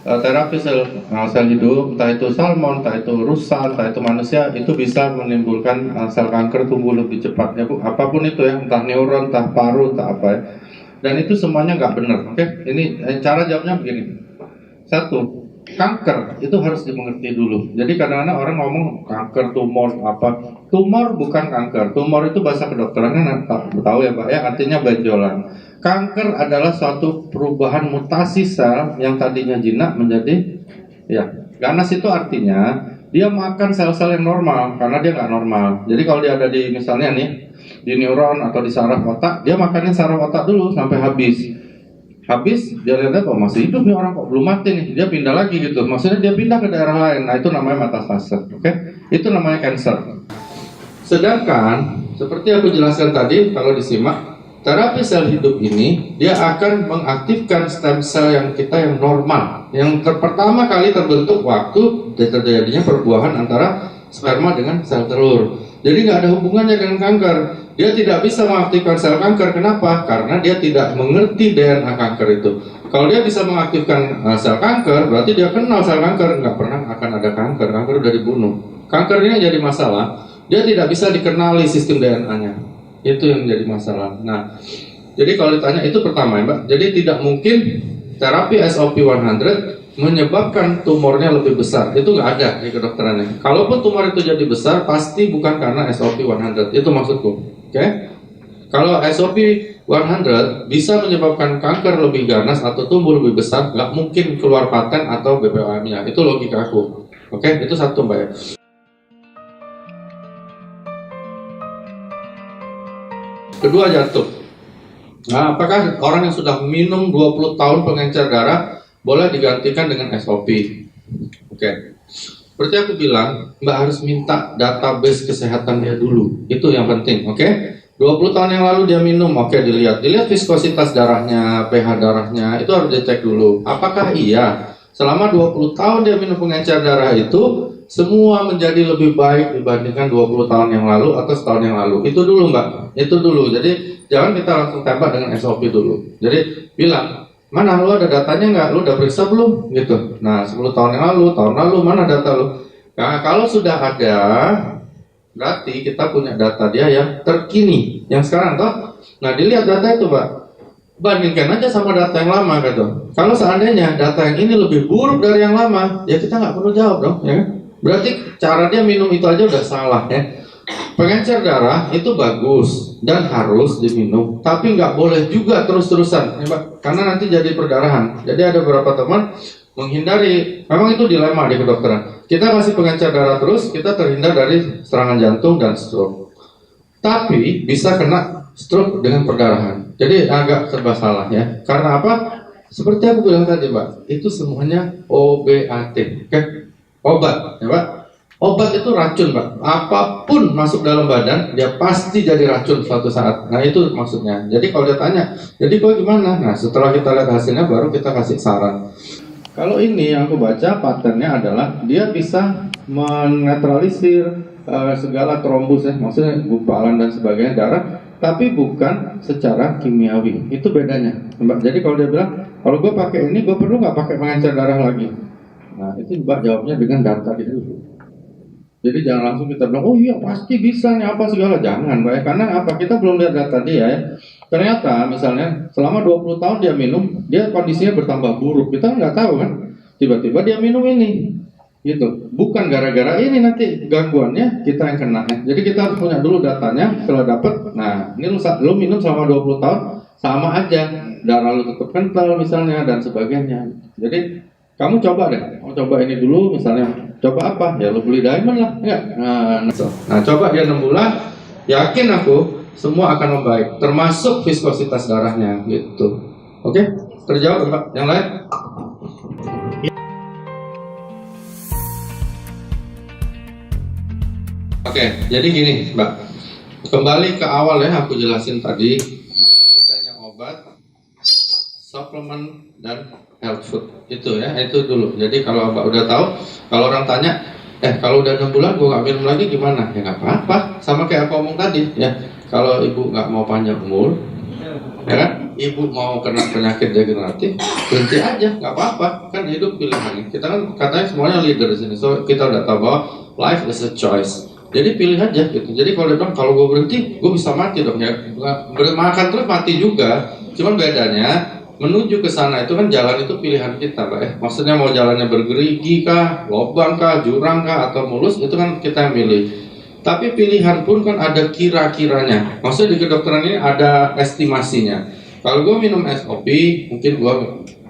terapi sel hidup, entah itu salmon, entah itu rusa, entah itu manusia, itu bisa menimbulkan sel kanker tumbuh lebih cepat ya Bu. Apapun itu ya, entah neuron, entah paru, entah apa ya. Dan itu semuanya nggak benar. Oke, ini cara jawabnya begini. Satu, kanker itu harus dimengerti dulu. Jadi kadang-kadang orang ngomong kanker, tumor, apa. Tumor bukan kanker. Tumor itu bahasa kedokterannya tahu ya Pak ya, artinya benjolan. Kanker adalah suatu perubahan mutasi sel yang tadinya jinak menjadi ya ganas. Itu artinya dia makan sel-sel yang normal karena dia nggak normal. Jadi kalau dia ada di misalnya nih di neuron atau di saraf otak, dia makannya saraf otak dulu sampai habis. Habis dia lihat kok masih hidup nih orang, kok belum mati nih, dia pindah lagi gitu. Maksudnya dia pindah ke daerah lain. Nah itu namanya metastase. Oke, itu namanya cancer. Sedangkan seperti aku jelaskan tadi, kalau disimak, terapi sel hidup ini dia akan mengaktifkan stem cell yang kita yang normal, yang pertama kali terbentuk waktu terjadinya perbuahan antara sperma dengan sel telur. Jadi nggak ada hubungannya dengan kanker. Dia tidak bisa mengaktifkan sel kanker. Kenapa? Karena dia tidak mengerti DNA kanker itu. Kalau dia bisa mengaktifkan sel kanker, berarti dia kenal sel kanker. Nggak pernah akan ada kanker. Kanker udah dibunuh. Kanker ini jadi masalah. Dia tidak bisa dikenali sistem DNA-nya. Itu yang jadi masalah. Nah, jadi kalau ditanya itu pertama ya Mbak. Jadi tidak mungkin terapi SOP 100 menyebabkan tumornya lebih besar. Itu nggak ada di kedokterannya. Kalaupun tumor itu jadi besar, pasti bukan karena SOP 100. Itu maksudku. Oke? Kalau SOP 100 bisa menyebabkan kanker lebih ganas atau tumbuh lebih besar, nggak mungkin keluar paten atau BPOM-nya. Itu logika aku. Oke? Itu satu Mbak ya. Kedua, jantung. Nah, apakah orang yang sudah minum 20 tahun pengencer darah boleh digantikan dengan SOP? Oke. Seperti aku bilang, Mbak harus minta database kesehatan dia dulu. Itu yang penting, oke? 20 tahun yang lalu dia minum, oke, dilihat viskositas darahnya, pH darahnya, itu harus dicek dulu. Apakah iya selama 20 tahun dia minum pengencer darah itu semua menjadi lebih baik dibandingkan 20 tahun yang lalu atau setahun yang lalu? Itu dulu Mbak, itu dulu. Jadi jangan kita langsung tembak dengan SOP dulu. Jadi bilang, mana lu ada datanya nggak? Lu udah periksa belum? Gitu. Nah 10 tahun yang lalu, tahun lalu, mana data lu? Nah kalau sudah ada, berarti kita punya data dia yang terkini, yang sekarang toh. Nah dilihat data itu Pak, bandingkan aja sama data yang lama gitu. Kalau seandainya data yang ini lebih buruk dari yang lama, ya kita nggak perlu jawab dong, ya kan? Berarti cara dia minum itu aja udah salah ya. Pengencer darah itu bagus dan harus diminum, tapi nggak boleh juga terus-terusan, ya Pak, karena nanti jadi perdarahan. Jadi ada beberapa teman menghindari, memang itu dilema di kedokteran. Kita kasih pengencer darah terus, kita terhindar dari serangan jantung dan stroke. Tapi bisa kena stroke dengan perdarahan. Jadi agak serba salah ya. Karena apa? Seperti aku bilang tadi Pak, itu semuanya OBAT, oke? Obat, ya Pak. Obat itu racun Pak. Apapun masuk dalam badan, dia pasti jadi racun suatu saat. Nah itu maksudnya. Jadi kalau dia tanya, jadi kok gimana? Nah setelah kita lihat hasilnya, baru kita kasih saran. Kalau ini yang aku baca patternnya adalah dia bisa menetralisir segala trombus ya, maksudnya gumpalan dan sebagainya darah, tapi bukan secara kimiawi. Itu bedanya Mbak. Jadi kalau dia bilang, kalau gue pakai ini, gue perlu nggak pakai pengencer darah lagi? Nah itu Mbak jawabnya dengan data dulu. Jadi jangan langsung kita bilang, oh iya pasti bisa nih apa segala. Jangan Mbak, karena apa? Kita belum lihat data dia ya. Ternyata misalnya selama 20 tahun dia minum, dia kondisinya bertambah buruk. Kita nggak tahu kan, tiba-tiba dia minum ini gitu. Bukan gara-gara ini nanti gangguannya kita yang kena ya. Jadi kita harus punya dulu datanya. Setelah dapat, nah ini lu minum selama 20 tahun sama aja, darah lu tetap kental misalnya dan sebagainya. Jadi kamu coba deh, kamu coba ini dulu misalnya. Coba apa? Ya lu beli diamond lah, ya. Nah coba dia 6 bulan, yakin aku semua akan membaik, termasuk viskositas darahnya gitu. Oke? Terjawab Mbak? Yang lain? Oke, jadi gini Mbak, kembali ke awal ya, aku jelasin tadi apa bedanya obat, suplemen dan health food itu ya, itu dulu. Jadi kalau Mbak udah tahu, kalau orang tanya, kalau udah 6 bulan gue gak minum lagi gimana? Ya gak apa-apa, sama kayak aku ngomong tadi ya. Kalau ibu gak mau panjang umur, ya kan? ibu mau kena penyakit degeneratif, berhenti aja, nggak apa-apa. Kan hidup pilihan. Kita kan katanya semuanya leader di sini, so kita udah tahu bahwa life is a choice. Jadi pilih aja gitu. Jadi kalau dia bilang kalau gue berhenti, gue bisa mati dong ya. Makan terus mati juga. Cuman bedanya menuju ke sana itu kan jalan itu pilihan kita, Pak ya. Maksudnya mau jalannya bergerigi kah, lubang kah, jurang kah, atau mulus, itu kan kita yang pilih. Tapi pilihan pun kan ada kira-kiranya. Maksudnya di kedokteran ini ada estimasinya. Kalau gue minum SOP, mungkin gue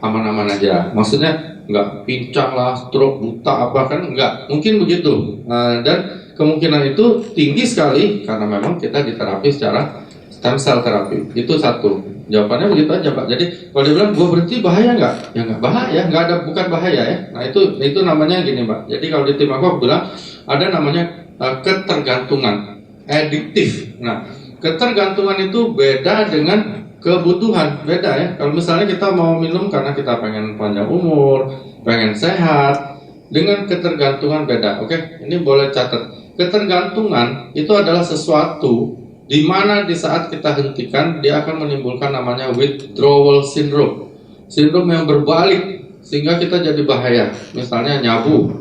aman-aman aja. Maksudnya nggak pincang lah, stroke, buta apa kan, nggak. Mungkin begitu. Dan kemungkinan itu tinggi sekali karena memang kita diterapi secara stem cell terapi. Itu satu. Jawabannya begitu aja, Pak. Jadi kalau dia bilang gue berhenti bahaya nggak? Ya nggak bahaya, nggak ada, bukan bahaya ya. Nah itu namanya gini, Pak. Jadi kalau di tim aku bilang ada namanya ketergantungan, adiktif. Nah, ketergantungan itu beda dengan kebutuhan, beda ya. Kalau misalnya kita mau minum karena kita pengen panjang umur, pengen sehat, dengan ketergantungan beda. Oke, ini boleh catat. Ketergantungan itu adalah sesuatu di mana di saat kita hentikan dia akan menimbulkan namanya withdrawal syndrome, sindrom yang berbalik sehingga kita jadi bahaya. Misalnya nyabu,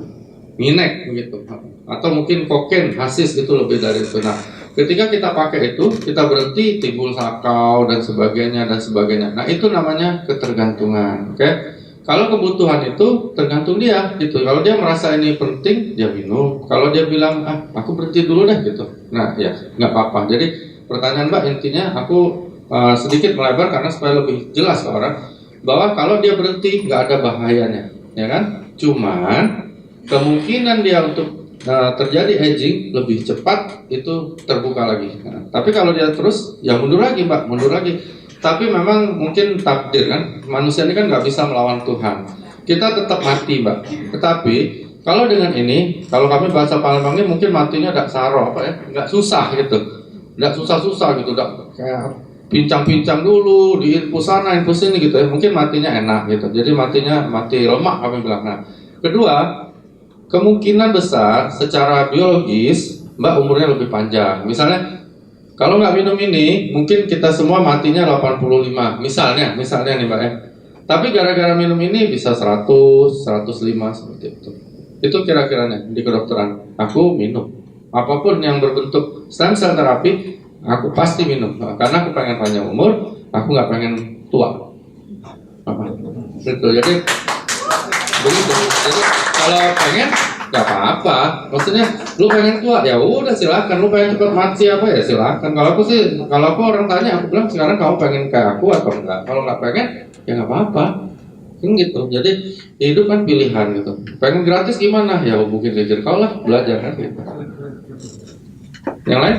minek begitu, atau mungkin kokain, hasis, itu lebih dari itu. Nah, ketika kita pakai itu, kita berhenti, timbul sakau dan sebagainya dan sebagainya. Nah, itu namanya ketergantungan. Oke, kalau kebutuhan itu tergantung dia gitu. Kalau dia merasa ini penting, dia minum. Kalau dia bilang aku berhenti dulu deh gitu. Nah, ya nggak apa-apa. Jadi pertanyaan Mbak intinya aku sedikit melebar karena supaya lebih jelas ke orang bahwa kalau dia berhenti nggak ada bahayanya, ya kan? Cuman kemungkinan dia untuk terjadi aging lebih cepat itu terbuka lagi. Nah, tapi kalau dia terus, ya mundur lagi, Mbak, mundur lagi. Tapi memang mungkin takdir kan, manusia ini kan nggak bisa melawan Tuhan. Kita tetap mati, Mbak. Tetapi kalau dengan ini, kalau kami bahasa Palembangnya mungkin matinya tidak saro, apa ya, nggak susah gitu, nggak susah-susah gitu, nggak kayak pincang-pincang dulu, diinfus sana, infus ini gitu ya. Mungkin matinya enak gitu. Jadi matinya mati lemak kami bilang. Nah, kedua, kemungkinan besar secara biologis Mbak umurnya lebih panjang. Misalnya kalau nggak minum ini mungkin kita semua matinya 85 misalnya nih, Mbak ya. Tapi gara-gara minum ini bisa 100, 105 seperti itu. Itu kira-kiranya di kedokteran. Aku minum apapun yang berbentuk stem cell terapi, aku pasti minum karena aku pengen panjang umur, aku nggak pengen tua. Gitu. Jadi begitu. Jadi kalau pengen nggak apa-apa, maksudnya lu pengen tua ya udah silakan, lu pengen cepat mati apa ya silakan. Kalau aku orang tanya, aku bilang sekarang kamu pengen kayak aku atau enggak. Kalau nggak pengen ya nggak apa-apa, kan gitu. Jadi hidup kan pilihan gitu. Pengen gratis gimana ya hubungin leader kau lah, belajar kan gitu. Yang lain?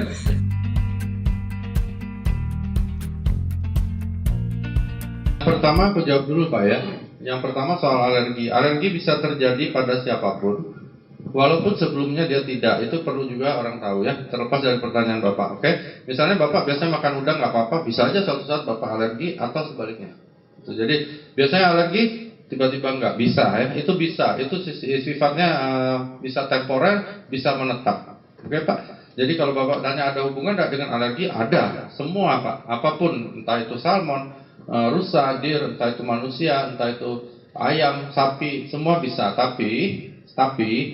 Pertama aku jawab dulu, Pak ya. Yang pertama soal alergi. Alergi bisa terjadi pada siapapun, walaupun sebelumnya dia tidak. Itu perlu juga orang tahu ya, terlepas dari pertanyaan Bapak. Oke, misalnya Bapak biasanya makan udang nggak apa-apa, bisa aja suatu saat Bapak alergi atau sebaliknya. Jadi biasanya alergi tiba-tiba nggak bisa ya, itu bisa. Itu sifatnya bisa temporer, bisa menetap. Oke Pak. Jadi kalau Bapak tanya ada hubungan nggak dengan alergi, ada. Semua Pak, apapun, entah itu salmon, rusa, deer, entah itu manusia, entah itu ayam, sapi, semua bisa. Tapi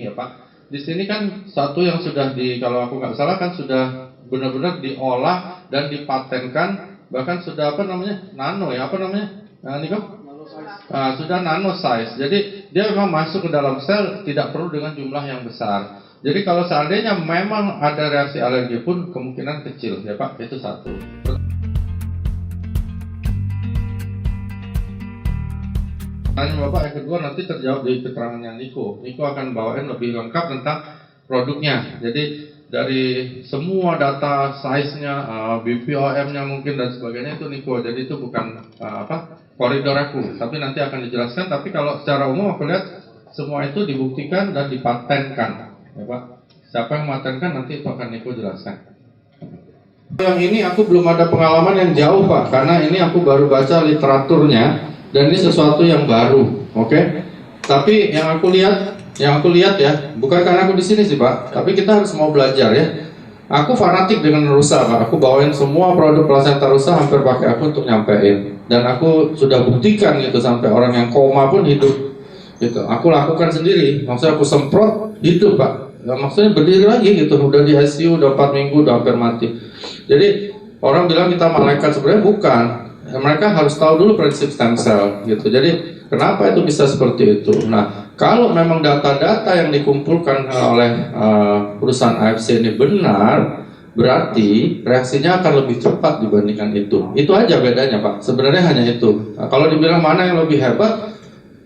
ya Pak, di sini kan satu yang sudah kalau aku nggak salah kan sudah benar-benar diolah dan dipatenkan, bahkan sudah nano ya, Niko? Sudah nano size. Jadi dia memang masuk ke dalam sel, tidak perlu dengan jumlah yang besar. Jadi kalau seandainya memang ada reaksi alergi pun kemungkinan kecil ya Pak, itu satu. Tanya Bapak yang kedua nanti terjawab di keterangannya Niko. Niko akan bawain lebih lengkap tentang produknya. Jadi dari semua data size-nya, BPOM-nya mungkin dan sebagainya itu Niko. Jadi itu bukan koridor aku, tapi nanti akan dijelaskan. Tapi kalau secara umum aku lihat semua itu dibuktikan dan dipatenkan, ya Pak. Siapa yang mematenkan nanti itu akan Niko jelaskan. Yang ini aku belum ada pengalaman yang jauh Pak, karena ini aku baru baca literaturnya. Dan ini sesuatu yang baru, oke? Tapi yang aku lihat ya, bukan karena aku di sini sih Pak, tapi kita harus mau belajar ya. Aku fanatik dengan rusa, Pak. Aku bawain semua produk plasenta rusa hampir pakai aku untuk nyampein. Dan aku sudah buktikan gitu sampai orang yang koma pun hidup. Gitu. Aku lakukan sendiri. Maksudnya aku semprot hidup, Pak. Ya, maksudnya berdiri lagi gitu. Udah di ICU, udah 4 minggu, udah hampir mati. Jadi orang bilang kita malaikat, sebenarnya bukan. Ya, mereka harus tahu dulu prinsip stem cell gitu. Jadi kenapa itu bisa seperti itu? Nah, kalau memang data-data yang dikumpulkan oleh perusahaan AFC ini benar, berarti reaksinya akan lebih cepat dibandingkan itu. Itu aja bedanya, Pak. Sebenarnya hanya itu. Nah, kalau dibilang mana yang lebih hebat,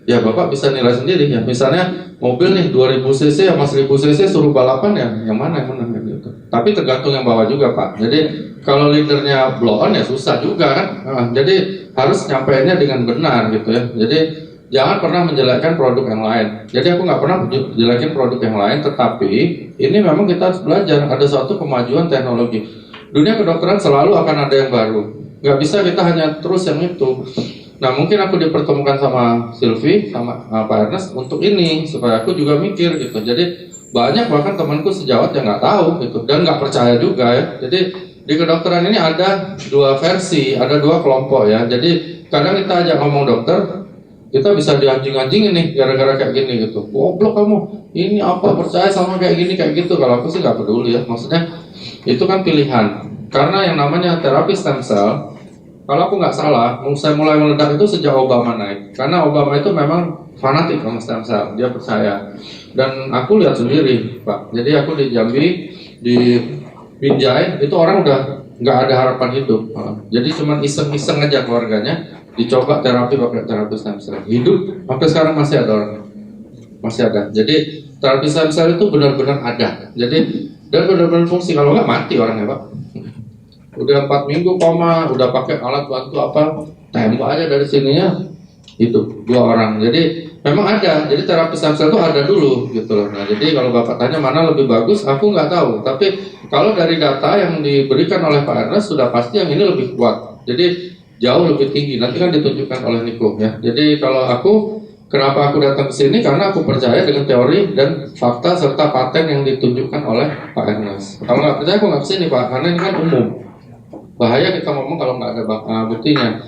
ya Bapak bisa nilai sendiri ya. Misalnya mobil nih 2000 cc sama 1000 cc suruh balapan ya, yang mana yang menang gitu. Tapi tergantung yang bawa juga, Pak. Jadi kalau leadernya blow on ya susah juga kan. Jadi harus nyampeinnya dengan benar gitu ya. Jadi jangan pernah menjelekkan produk yang lain. Jadi aku nggak pernah menjelekin produk yang lain, tetapi ini memang kita harus belajar. Ada suatu kemajuan teknologi. Dunia kedokteran selalu akan ada yang baru. Nggak bisa kita hanya terus yang itu. Nah, mungkin aku dipertemukan sama Sylvie, sama Pak Ernest untuk ini, supaya aku juga mikir gitu. Jadi banyak bahkan temanku sejawat yang nggak tahu gitu, dan nggak percaya juga ya. Jadi di kedokteran ini ada dua versi, ada dua kelompok ya. Jadi kadang kita ajak ngomong dokter, kita bisa dianjing-anjingin nih gara-gara kayak gini gitu. Goblok kamu, ini apa percaya sama kayak gini kayak gitu. Kalau aku sih nggak peduli ya, maksudnya itu kan pilihan. Karena yang namanya terapi stem cell, kalau aku nggak salah, saya mulai meledak itu sejak Obama naik. Karena Obama itu memang fanatik sama stem cell, dia percaya. Dan aku lihat sendiri, Pak. Jadi aku di Jambi, di Binjai, itu orang udah nggak ada harapan hidup. Jadi cuma iseng-iseng aja keluarganya. Dicoba terapi pakai terapi stem cell, hidup sampai sekarang masih ada orang, masih ada. Jadi terapi stem cell itu benar-benar ada. Jadi dan benar-benar fungsi. Kalau nggak mati orangnya, Pak. Udah 4 minggu koma, udah pakai alat bantu apa, tembak aja dari sininya itu 2 orang. Jadi memang ada. Jadi terapi stem cell itu ada dulu gitu loh. Nah, jadi kalau Bapak tanya mana lebih bagus, aku nggak tahu. Tapi kalau dari data yang diberikan oleh Pak Ernest sudah pasti yang ini lebih kuat. Jadi jauh lebih tinggi, nanti kan ditunjukkan oleh Niko ya. Jadi kalau aku, kenapa aku datang ke sini? Karena aku percaya dengan teori dan fakta serta paten yang ditunjukkan oleh Pak Ernest. Kalau nggak percaya aku nggak kesini, Pak, karena ini kan umum. Bahaya kita ngomong kalau nggak ada buktinya.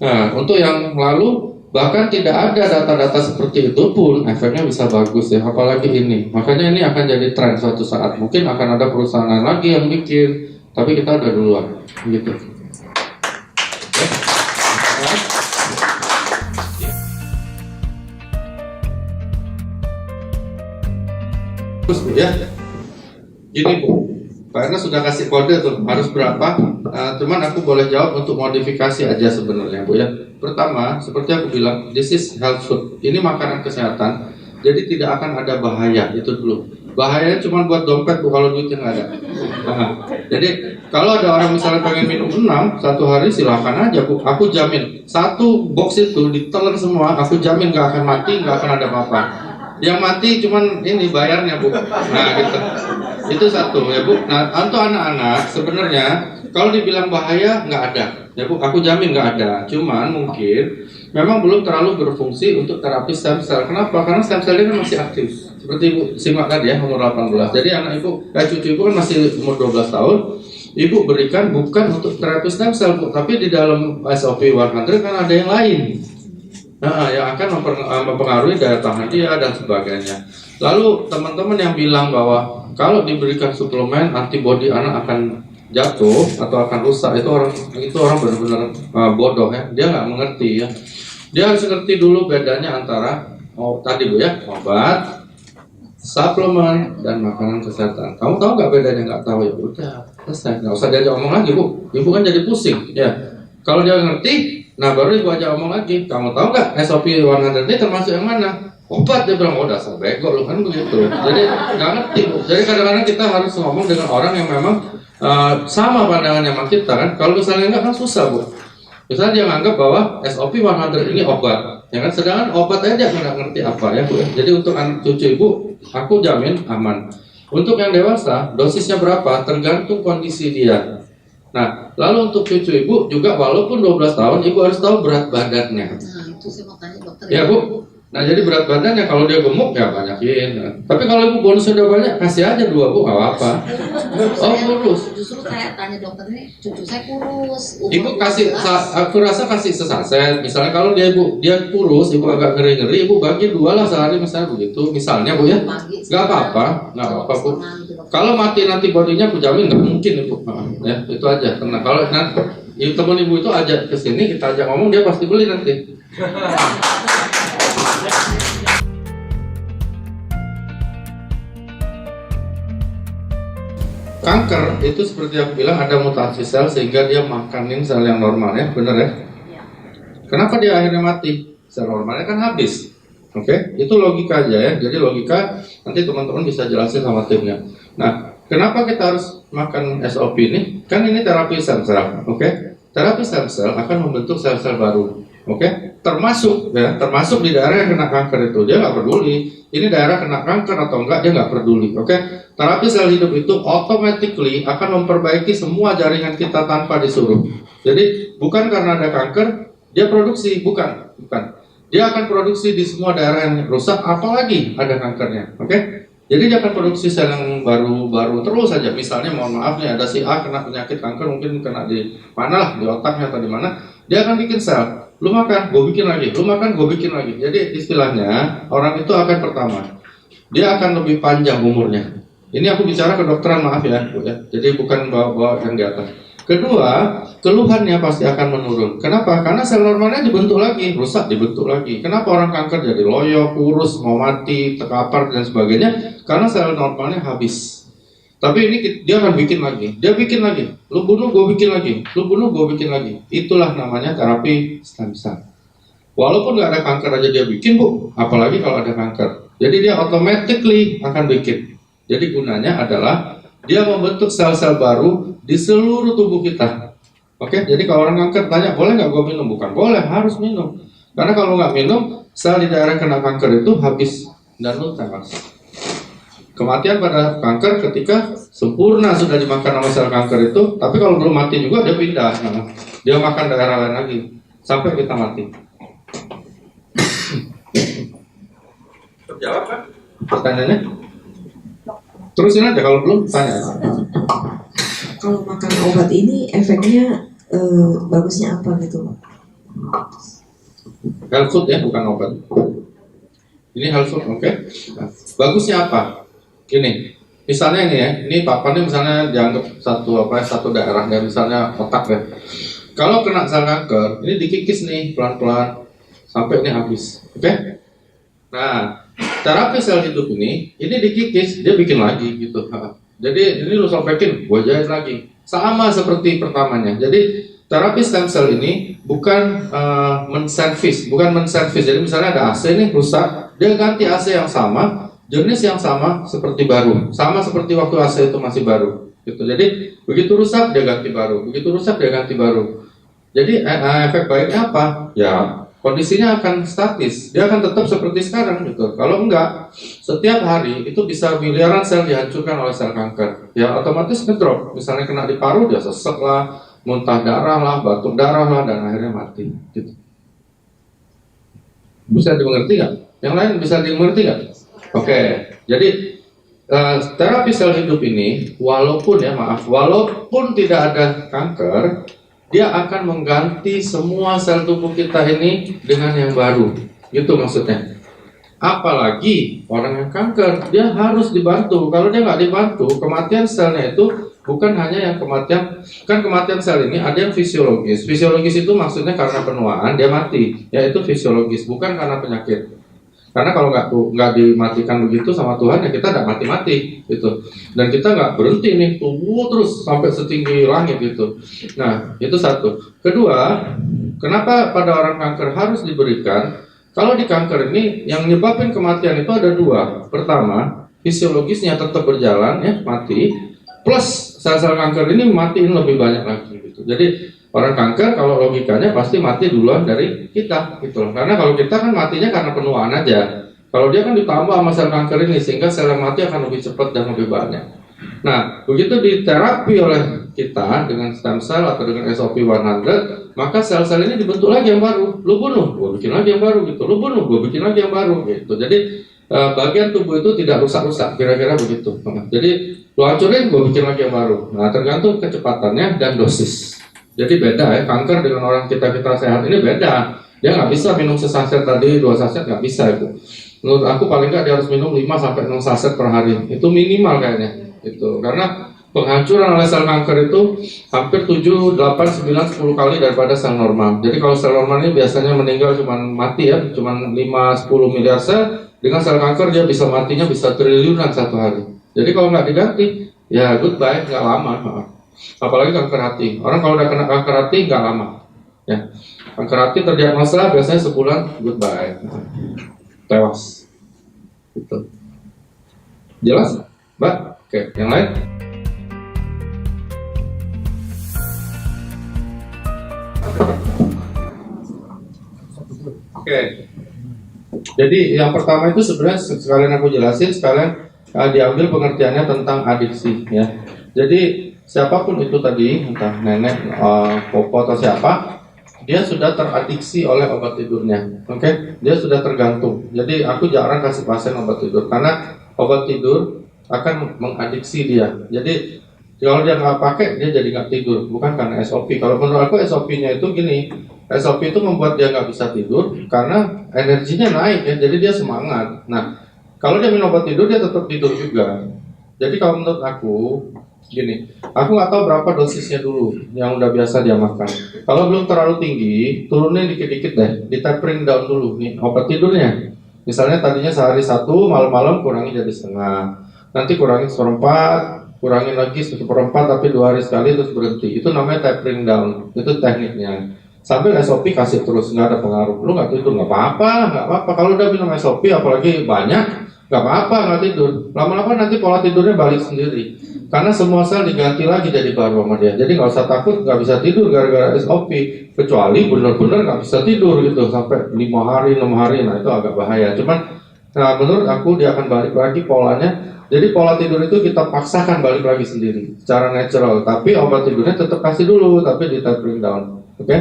Nah, untuk yang lalu bahkan tidak ada data-data seperti itu pun efeknya bisa bagus ya, apalagi ini. Makanya ini akan jadi tren suatu saat. Mungkin akan ada perusahaan lagi yang bikin, tapi kita udah duluan, gitu. Ya, gini Bu, Pak Ernest sudah kasih kode tuh harus berapa. Cuman aku boleh jawab untuk modifikasi aja sebenarnya Bu ya. Pertama, seperti aku bilang, this is health food. Ini makanan kesehatan, jadi tidak akan ada bahaya itu dulu. Bahayanya cuma buat dompet Bu kalau duitnya nggak ada. Jadi kalau ada orang misalnya pengen minum 6 satu hari silahkan aja Bu. Aku jamin satu box itu ditelan semua, aku jamin nggak akan mati, nggak akan ada apa-apa. Yang mati cuman ini bayarnya Bu. Nah gitu. Itu satu ya Bu. Nah untuk anak-anak sebenarnya kalau dibilang bahaya nggak ada ya Bu. Aku jamin nggak ada. Cuman mungkin memang belum terlalu berfungsi untuk terapi stem cell. Kenapa? Karena stem cell ini kan masih aktif. Seperti Ibu simak tadi ya umur 18. Jadi anak Ibu, cucu Ibu kan masih umur 12 tahun. Ibu berikan bukan untuk terapi stem cell Bu, tapi di dalam SOP 100 kan ada yang lain. Nah, yang akan mempengaruhi daya tahan dia dan sebagainya. Lalu teman-teman yang bilang bahwa kalau diberikan suplemen antibodi anak akan jatuh atau akan rusak, itu orang benar-benar bodoh ya. Dia nggak mengerti ya. Dia harus ngerti dulu bedanya antara tadi Bu ya, obat, suplemen dan makanan kesehatan. Kamu tahu nggak bedanya? Nggak tahu ya udah selesai. Nggak usah diajak omong lagi Bu. Ibu kan jadi pusing ya. Kalau dia ngerti, nah baru Ibu aja ngomong lagi, kamu tahu nggak SOP 100 ini termasuk yang mana? Obat. Dia bilang, oh dasar bego lu kan begitu. Jadi nggak ngerti Bu. Jadi kadang-kadang kita harus ngomong dengan orang yang memang sama pandangannya sama kita kan. Kalau misalnya enggak kan susah Bu. Misalnya dia nganggap bahwa SOP 100 ini obat, ya kan? Sedangkan obat aja nggak ngerti apa ya Bu. Jadi untuk anak cucu Ibu, aku jamin aman. Untuk yang dewasa, dosisnya berapa? Tergantung kondisi dia. Nah, lalu untuk cucu Ibu juga walaupun 12 tahun, Ibu harus tahu berat badannya. Nah, itu saya mau tanya dokter ya Bu, Nah jadi berat badannya kalau dia gemuk ya banyakin. Tapi kalau ibu bonus sudah banyak kasih aja 2 bu, nggak apa-apa. Oh kurus. Justru saya tanya dokter ini, cucu saya kurus. Ibu kasih, aku rasa kasih sesaset. Misalnya kalau dia kurus, ibu agak ngeri-ngeri, ibu bagi 2 lah sehari misalnya begitu. Misalnya bu ya, nggak apa-apa, nggak apa-apa bu. Kalau mati nanti bodinya aku jamin nggak mungkin ibu. Ya itu aja. Karena kalau nanti teman ibu itu ajak ke sini, kita ajak ngomong, dia pasti beli nanti. Kanker itu seperti aku bilang ada mutasi sel sehingga dia makanin sel yang normal ya, benar ya? Kenapa dia akhirnya mati? Sel normalnya kan habis. Oke, itu logika aja ya. Jadi logika nanti teman-teman bisa jelasin sama timnya. Nah, kenapa kita harus makan SOP ini? Kan ini terapi stem cell, oke? Terapi stem cell akan membentuk sel-sel baru, oke? Termasuk di daerah yang kena kanker itu dia nggak peduli. Ini daerah kena kanker atau enggak dia nggak peduli, oke? Terapi sel hidup itu automatically akan memperbaiki semua jaringan kita tanpa disuruh. Jadi bukan karena ada kanker dia produksi, bukan. Dia akan produksi di semua daerah yang rusak, apalagi ada kankernya, oke? Jadi dia akan produksi sel yang baru terus saja. Misalnya mohon maaf nih ada si A kena penyakit kanker, mungkin kena di mana lah, di otaknya atau di mana, dia akan bikin sel. Lu makan, gue bikin lagi. Lu makan, gue bikin lagi. Jadi istilahnya orang itu akan pertama, dia akan lebih panjang umurnya. Ini aku bicara kedokteran, maaf ya, Bu ya. Jadi bukan bawa yang di atas. Kedua, keluhannya pasti akan menurun. Kenapa? Karena sel normalnya dibentuk lagi, rusak dibentuk lagi. Kenapa orang kanker jadi loyo, kurus, mau mati, terkapar dan sebagainya? Karena sel normalnya habis. Tapi ini dia akan bikin lagi. Dia bikin lagi. Lu bunuh, gue bikin lagi. Lu bunuh, gue bikin lagi. Itulah namanya terapi stem cell. Walaupun nggak ada kanker aja dia bikin, Bu. Apalagi kalau ada kanker. Jadi dia automatically akan bikin. Jadi gunanya adalah dia membentuk sel-sel baru di seluruh tubuh kita. Oke, jadi kalau orang kanker tanya, boleh nggak gue minum? Bukan boleh, harus minum. Karena kalau nggak minum, sel di daerah kena kanker itu habis dan lu tewas. Kematian pada kanker ketika sempurna sudah dimakan sama sel kanker itu, tapi kalau belum mati juga dia pindah, dia makan daerah lain lagi sampai kita mati. Terjawab kan pertanyaannya? Terusin aja kalau belum tanya. Kalau makan obat ini efeknya bagusnya apa gitu, Pak? Health food ya, bukan obat. Ini health food, oke? Nah, bagusnya apa? Gini, misalnya ini ya, ini papa nih misalnya dianggap satu daerah ya, misalnya otak ya. Kalau kena sel kanker, ini dikikis nih pelan-pelan sampai ini habis, oke? Nah, terapi sel hidup ini dikikis, dia bikin lagi gitu. Jadi ini lu sopekin, gua jahit lagi. Sama seperti pertamanya. Jadi terapi stem cell ini bukan menservis. Jadi misalnya ada AC nih rusak, dia ganti AC yang sama, jenis yang sama seperti baru. Sama seperti waktu AC itu masih baru. Gitu. Jadi begitu rusak dia ganti baru, begitu rusak dia ganti baru. Jadi efek baiknya apa? Ya kondisinya akan statis, dia akan tetap seperti sekarang gitu. Kalau enggak, setiap hari itu bisa miliaran sel dihancurkan oleh sel kanker. Ya otomatis ngedrop. Misalnya kena di paru dia sesek lah, muntah darah lah, batuk darah lah, dan akhirnya mati. Gitu. Bisa dimengerti nggak? Yang lain bisa dimengerti nggak? Oke, jadi terapi sel hidup ini, walaupun tidak ada kanker, dia akan mengganti semua sel tubuh kita ini dengan yang baru, gitu maksudnya. Apalagi orang yang kanker, dia harus dibantu. Kalau dia nggak dibantu, kematian selnya itu bukan hanya yang kematian, kan kematian sel ini ada yang fisiologis. Fisiologis itu maksudnya karena penuaan dia mati, yaitu fisiologis, bukan karena penyakit. Karena kalau nggak dimatikan begitu sama Tuhan ya kita nggak mati-mati gitu, dan kita nggak berhenti nih tumbuh terus sampai setinggi langit gitu. Nah itu satu. Kedua, kenapa pada orang kanker harus diberikan? Kalau di kanker ini yang menyebabkan kematian itu ada 2. Pertama, fisiologisnya tetap berjalan ya mati, plus sel-sel kanker ini matiin lebih banyak lagi gitu. Jadi orang kanker kalau logikanya pasti mati duluan dari kita gitu loh. Karena kalau kita kan matinya karena penuaan aja. Kalau dia kan ditambah sama sel kanker ini sehingga sel yang mati akan lebih cepat dan lebih banyak. Nah, begitu diterapi oleh kita dengan stem cell atau dengan SOP 100, maka sel-sel ini dibentuk lagi yang baru. Lu bunuh, gue bikin lagi yang baru gitu. Lu bunuh, gue bikin lagi yang baru gitu. Jadi bagian tubuh itu tidak rusak-rusak, kira-kira begitu. Jadi lu hancurin, gue bikin lagi yang baru. Nah, tergantung kecepatannya dan dosis. Jadi beda ya, kanker dengan orang kita sehat ini beda. Dia nggak bisa minum sesaset tadi, 2 saset nggak bisa itu. Menurut aku paling nggak dia harus minum 5-6 saset per hari. Itu minimal kayaknya. Itu karena penghancuran oleh sel kanker itu hampir 7, 8, 9, 10 kali daripada sel normal. Jadi kalau sel normal ini biasanya meninggal cuman mati ya, cuman 5-10 miliar sel. Dengan sel kanker dia bisa matinya bisa triliunan satu hari. Jadi kalau nggak diganti, ya goodbye, nggak lama. Apalagi kanker hati. Orang kalau udah kena kanker hati nggak lama. Ya, kanker hati terdiagnosa biasanya sebulan goodbye, tewas. Gitu. Jelas, Mbak? Oke, yang lain? Oke. Jadi yang pertama itu sebenarnya sekalian aku jelasin, sekalian diambil pengertiannya tentang adiksi ya. Jadi siapapun itu tadi, entah nenek, popo atau siapa, dia sudah teradiksi oleh obat tidurnya. Oke, dia sudah tergantung. Jadi aku jarang kasih pasien obat tidur karena obat tidur akan mengadiksi dia. Jadi kalau dia nggak pakai, dia jadi nggak tidur. Bukan karena SOP. Kalau menurut aku SOP-nya itu gini, SOP itu membuat dia nggak bisa tidur karena energinya naik ya, jadi dia semangat. Nah, kalau dia minum obat tidur, dia tetap tidur juga. Jadi kalau menurut aku, gini, aku nggak tahu berapa dosisnya dulu yang udah biasa dia makan. Kalau belum terlalu tinggi, turunin dikit-dikit deh, di tapering down dulu nih obat tidurnya. Misalnya tadinya sehari 1, malam-malam kurangi jadi setengah. Nanti kurangi 1/4, kurangin lagi 1/4, tapi 2 hari sekali terus berhenti. Itu namanya tapering down, itu tekniknya. Sambil SOP kasih terus, nggak ada pengaruh. Lu nggak tidur, nggak apa-apa. Kalau udah minum SOP, apalagi banyak, nggak apa-apa, nggak tidur. Lama-lama nanti pola tidurnya balik sendiri. Karena semua sel diganti lagi jadi baru sama dia. Jadi nggak usah takut, nggak bisa tidur gara-gara SOP. Kecuali benar-benar nggak bisa tidur gitu, sampai 5 hari, 6 hari, nah itu agak bahaya. Cuman, menurut aku dia akan balik lagi polanya. Jadi pola tidur itu kita paksakan balik lagi sendiri, secara natural. Tapi obat tidurnya tetap kasih dulu, tapi di tapering down. Oke?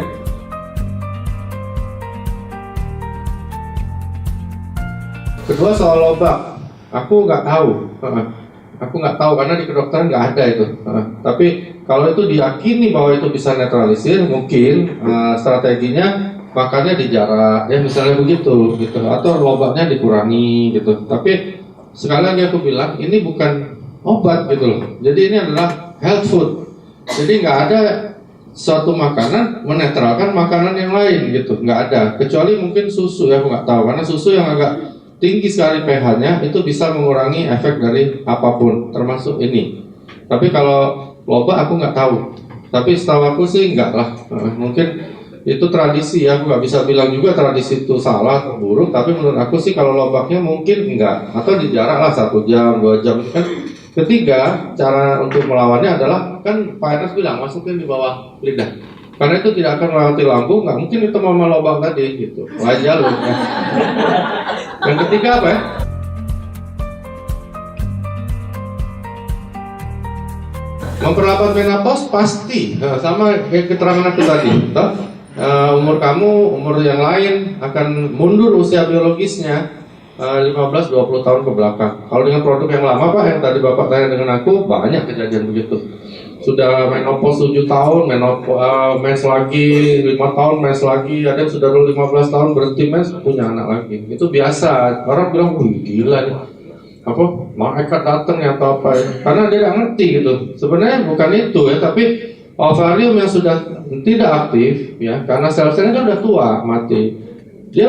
Kedua soal lobak, aku nggak tahu karena di kedokteran nggak ada itu. Tapi kalau itu diyakini bahwa itu bisa netralisir, mungkin strateginya makannya dijarak, ya misalnya begitu, gitu. Atau lobaknya dikurangi, gitu. Tapi sekali lagi aku bilang ini bukan obat gitu loh. Jadi ini adalah health food. Jadi nggak ada suatu makanan menetralkan makanan yang lain gitu, nggak ada. Kecuali mungkin susu ya, aku nggak tahu karena susu yang agak tinggi sekali pH-nya itu bisa mengurangi efek dari apapun, termasuk ini. Tapi kalau loba aku nggak tahu. Tapi setahu aku sih enggak lah. Mungkin itu tradisi ya, aku nggak bisa bilang juga tradisi itu salah atau buruk. Tapi menurut aku sih kalau lobaknya mungkin enggak. Atau dijarak lah 1 jam, 2 jam kan. Ketiga, cara untuk melawannya adalah kan Pak Enes bilang masukin di bawah lidah. Karena itu tidak akan melewati lambung, nggak mungkin itu mau lobang tadi gitu. Wajar loh. Yang ketiga apa ya? Memperlambat menopause pasti, sama kayak keterangan aku tadi. Umur kamu, umur yang lain akan mundur usia biologisnya 15-20 tahun ke belakang. Kalau dengan produk yang lama Pak, yang tadi Bapak tanya dengan aku, banyak kejadian begitu. Sudah menopause 7 tahun, mens lagi 5 tahun, mens lagi, ada yang sudah 15 tahun berhenti mens, punya anak lagi. Itu biasa. Orang bilang, wih gila nih. Apa, malaikat datang ya atau apa ya. Karena dia nggak ngerti gitu. Sebenarnya bukan itu ya, tapi ovarium yang sudah tidak aktif ya, karena sel-selnya kan udah tua, mati. Dia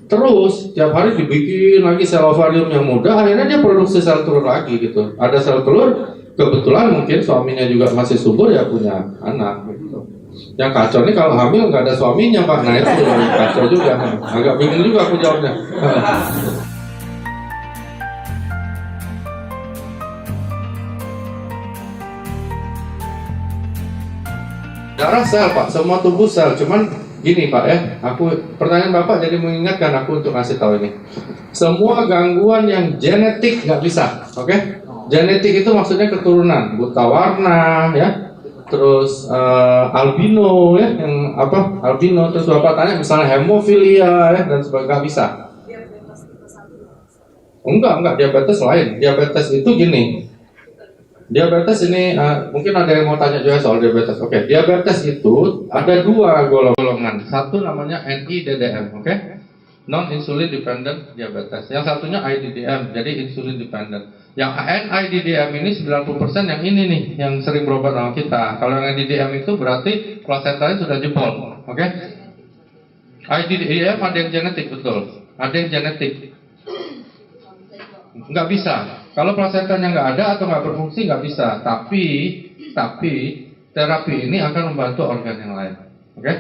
terus tiap hari dibikin lagi sel ovarium yang muda, akhirnya dia produksi sel telur lagi gitu. Ada sel telur, kebetulan mungkin suaminya juga masih subur ya punya anak gitu. Yang kacau nih kalau hamil nggak ada suaminya Pak, nah itu kacau juga. Agak bingung juga aku jawabnya. Darah sel Pak, semua tubuh sel, cuman gini Pak ya, pertanyaan Bapak jadi mengingatkan aku untuk ngasih tahu ini. Semua gangguan yang genetik nggak bisa, oke? Genetik itu maksudnya keturunan, buta warna, ya, terus albino, ya, yang apa? Albino, terus bapak tanya misalnya hemofilia, ya, dan sebagainya, nggak bisa. Enggak, diabetes lain. Diabetes itu gini. Diabetes ini mungkin ada yang mau tanya juga soal diabetes. Oke, diabetes itu ada dua golongan. Satu namanya NIDDM, oke? Non insulin dependent diabetes. Yang satunya IDDM, jadi insulin dependent. Yang NIDDM ini 90% yang ini nih, yang sering berobat sama kita. Kalau yang NIDDM itu berarti plasentanya sudah jebol, oke? IDDM ada yang genetik, betul. Ada yang genetik. Nggak bisa. Kalau plasentanya nggak ada atau nggak berfungsi nggak bisa. Tapi terapi ini akan membantu organ yang lain. Oke?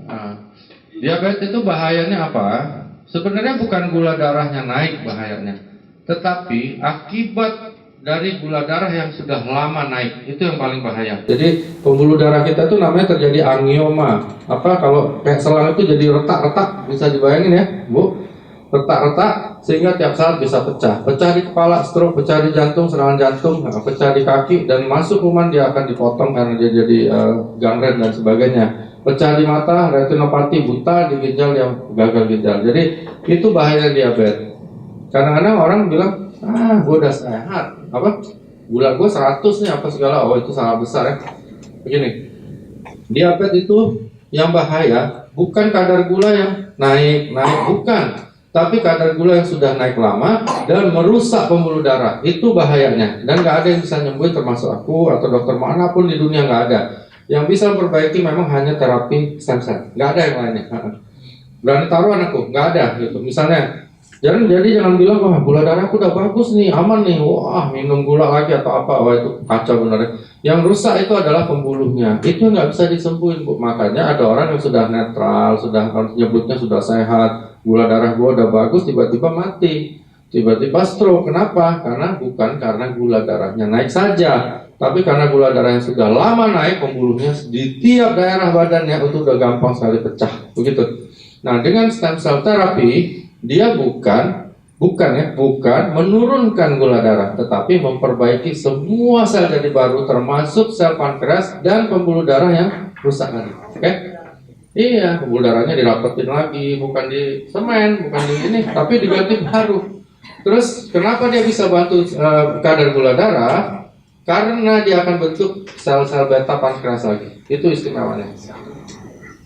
Nah, diabetes itu bahayanya apa? Sebenarnya bukan gula darahnya naik bahayanya, tetapi akibat dari gula darah yang sudah lama naik itu yang paling bahaya. Jadi pembuluh darah kita itu namanya terjadi angioma. Apa kalau kayak selang itu jadi retak-retak, bisa dibayangin ya, Bu? Retak-retak sehingga tiap saat bisa pecah di kepala, stroke, pecah di jantung, serangan jantung, pecah di kaki, dan masuk kuman dia akan dipotong karena dia jadi gangren dan sebagainya. Pecah di mata, retinopati, buta di ginjal yang gagal ginjal. Jadi itu bahaya diabetes. Kadang-kadang orang bilang, gue udah sehat, apa? Gula gue 100 nih, apa segala. Oh, itu salah besar ya. Begini, diabetes itu yang bahaya bukan kadar gula yang naik, bukan. Tapi kadar gula yang sudah naik lama dan merusak pembuluh darah, itu bahayanya. Dan nggak ada yang bisa nyembuhin, termasuk aku atau dokter manapun di dunia, nggak ada. Yang bisa memperbaiki memang hanya terapi stem cell, nggak ada yang lainnya. Berani taruh anakku, nggak ada gitu. Misalnya, jangan bilang, wah gula darahku udah bagus nih, aman nih, wah minum gula lagi atau apa, wah itu kacau benar. Yang rusak itu adalah pembuluhnya, itu nggak bisa disembuhin, Bu. Makanya ada orang yang sudah netral, sudah nyebutnya sudah sehat, gula darah gua udah bagus, tiba-tiba mati, tiba-tiba stroke. Kenapa? Karena bukan karena gula darahnya naik saja, tapi karena gula darah yang sudah lama naik, pembuluhnya di tiap daerah badannya itu udah gampang sekali pecah, begitu. Nah, dengan stem cell terapi, dia bukan menurunkan gula darah, tetapi memperbaiki semua sel jadi baru, termasuk sel pankreas dan pembuluh darah yang rusak tadi. Oke? Iya, pembuluh darahnya dirapetin lagi, bukan di semen, bukan di ini, tapi diganti baru. Terus kenapa dia bisa bantu kadar gula darah? Karena dia akan bentuk sel-sel beta pankreas lagi. Itu istimewanya.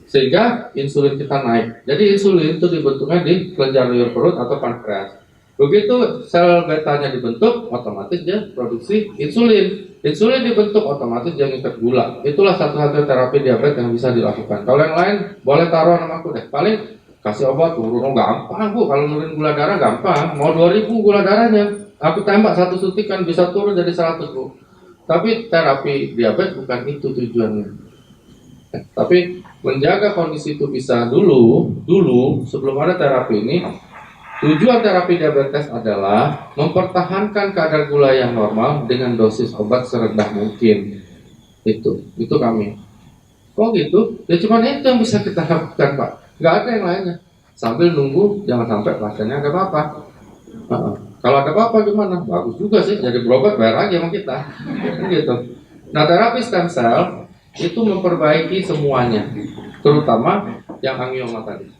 Sehingga insulin kita naik. Jadi insulin itu dibentuknya di kelenjar liur perut atau pankreas. Begitu sel betanya dibentuk, otomatis dia produksi insulin. Insulin dibentuk, otomatis dia ngikat gula. Itulah satu-satunya terapi diabetes yang bisa dilakukan. Kalau yang lain, boleh taruh nama aku deh. Paling kasih obat turun, gampang Bu. Kalau nurunin gula darah gampang. Mau 2000 gula darahnya, aku tembak satu suntikan bisa turun jadi 100 Bu. Tapi terapi diabetes bukan itu tujuannya. Tapi menjaga kondisi itu bisa dulu sebelum ada terapi ini. Tujuan terapi diabetes adalah mempertahankan kadar gula yang normal dengan dosis obat serendah mungkin. Itu kami. Kok gitu? Ya cuma itu yang bisa kita lakukan, Pak. Nggak ada yang lainnya. Sambil nunggu jangan sampai pasiennya ada apa-apa. Kalau ada apa-apa gimana? Bagus juga sih, jadi berobat bayar lagi sama kita. Gitu. Nah, terapi stem cell itu memperbaiki semuanya, terutama yang angioma tadi.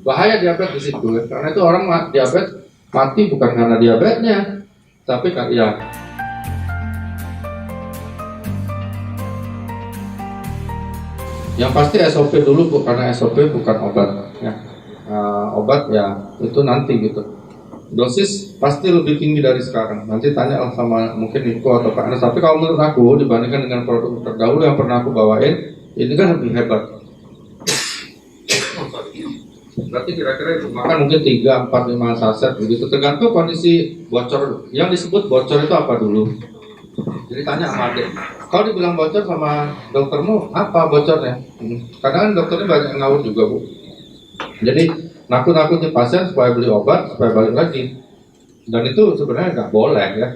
Bahaya diabetes di situ, ya. Karena itu orang diabetes mati bukan karena diabetesnya, tapi ya. Yang pasti SOP dulu Bu, karena SOP bukan obat. Ya. Obat ya itu nanti gitu. Dosis pasti lebih tinggi dari sekarang. Nanti tanya sama mungkin Niko atau Pak Anas. Tapi kalau menurut aku dibandingkan dengan produk terdahulu yang pernah aku bawain, ini kan lebih hebat. Berarti kira-kira makan mungkin 3, 4, 5 saset begitu, tergantung kondisi bocor. Yang disebut bocor itu apa dulu? Jadi tanya sama adik. Kalau dibilang bocor sama doktermu, apa bocornya? Kadang dokternya banyak ngawur juga Bu. Jadi nakut-nakutin pasien supaya beli obat, supaya balik lagi. Dan itu sebenarnya nggak boleh ya.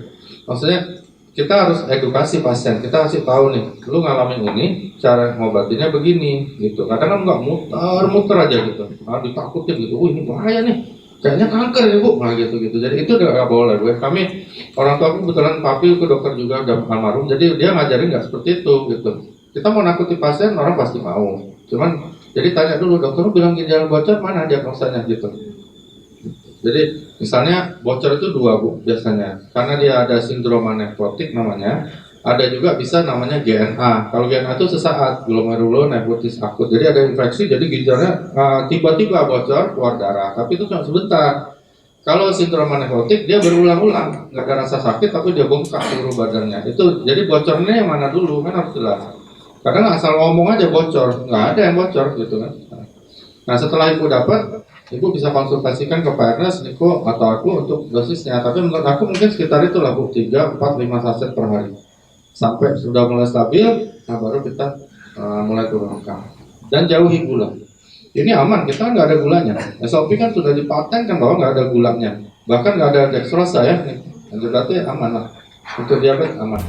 Maksudnya kita harus edukasi pasien, kita kasih tahu nih, lu ngalamin ini, cara ngobatinnya begini, gitu. Kadang-kadang nggak muter aja gitu, ditakutin gitu, ini bahaya nih, kayaknya kanker ya bu, nah gitu. Jadi itu udah nggak boleh bu. Kami orang tua aku kebetulan papi itu dokter juga udah almarhum, jadi dia ngajarin nggak seperti itu gitu. Kita mau nakuti pasien orang pasti mau, cuman jadi tanya dulu dokter lu bilang ginjal bocor mana diagnosanya gitu. Jadi misalnya bocor itu dua bu biasanya, karena dia ada sindrom nefrotik namanya, ada juga bisa namanya GNA. Kalau GNA itu sesaat, glomerulonefritis akut. Jadi ada infeksi, jadi ginjalnya tiba-tiba bocor keluar darah, tapi itu cuma sebentar. Kalau sindrom nefrotik dia berulang-ulang, nggak ada rasa sakit tapi dia bengkak seluruh badannya. Itu jadi bocornya yang mana dulu kan harus jelas. Kadang asal ngomong aja bocor, nggak ada yang bocor gitu kan. Nah setelah ibu dapat, ibu bisa konsultasikan ke Pak Ernest, Niko, atau aku untuk dosisnya. Tapi menurut aku mungkin sekitar itulah bu, 3, 4, 5 saset per hari. Sampai sudah mulai stabil, nah baru kita mulai turunkan. Dan jauhi gula. Ini aman, kita nggak ada gulanya. SOP kan sudah dipatenkan bahwa nggak ada gulanya. Bahkan nggak ada dextrosa ya. Jadi berarti aman lah. Untuk diabetes aman.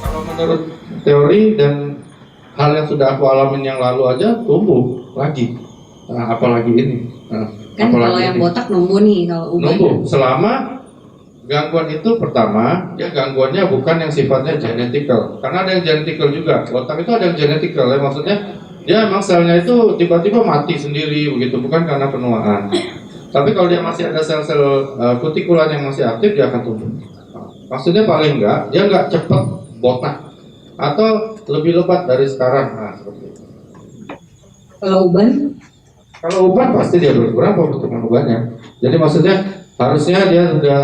Kalau menurut teori dan hal yang sudah aku alamin yang lalu aja tumbuh lagi. Nah, apalagi ini. Kan kalau yang botak numbuh nih, kalau uban numbuh selama gangguan itu pertama ya gangguannya bukan yang sifatnya genetikal, karena ada yang genetikal juga. Botak itu ada yang genetikal ya, maksudnya dia emang selnya itu tiba-tiba mati sendiri begitu, bukan karena penuaan. Tapi kalau dia masih ada sel-sel kutikulan yang masih aktif, dia akan tumbuh. Maksudnya paling enggak dia enggak cepat botak atau lebih lebat dari sekarang. Nah, seperti itu. kalau uban Kalau uban pasti dia berkurang pembentukan ubannya. Jadi maksudnya harusnya dia sudah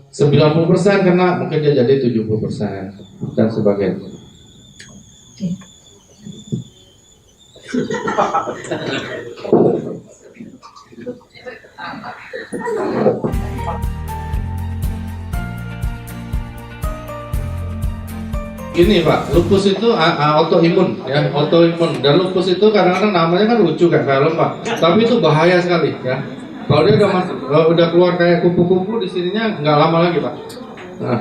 90% kena, mungkin dia jadi 70% dan sebagainya. Ini Pak, lupus itu autoimun ya, autoimun. Dan lupus itu kadang-kadang namanya kan lucu kayak film Pak, tapi itu bahaya sekali ya. Kalau dia udah keluar kayak kupu-kupu di sininya nggak lama lagi Pak. Nah,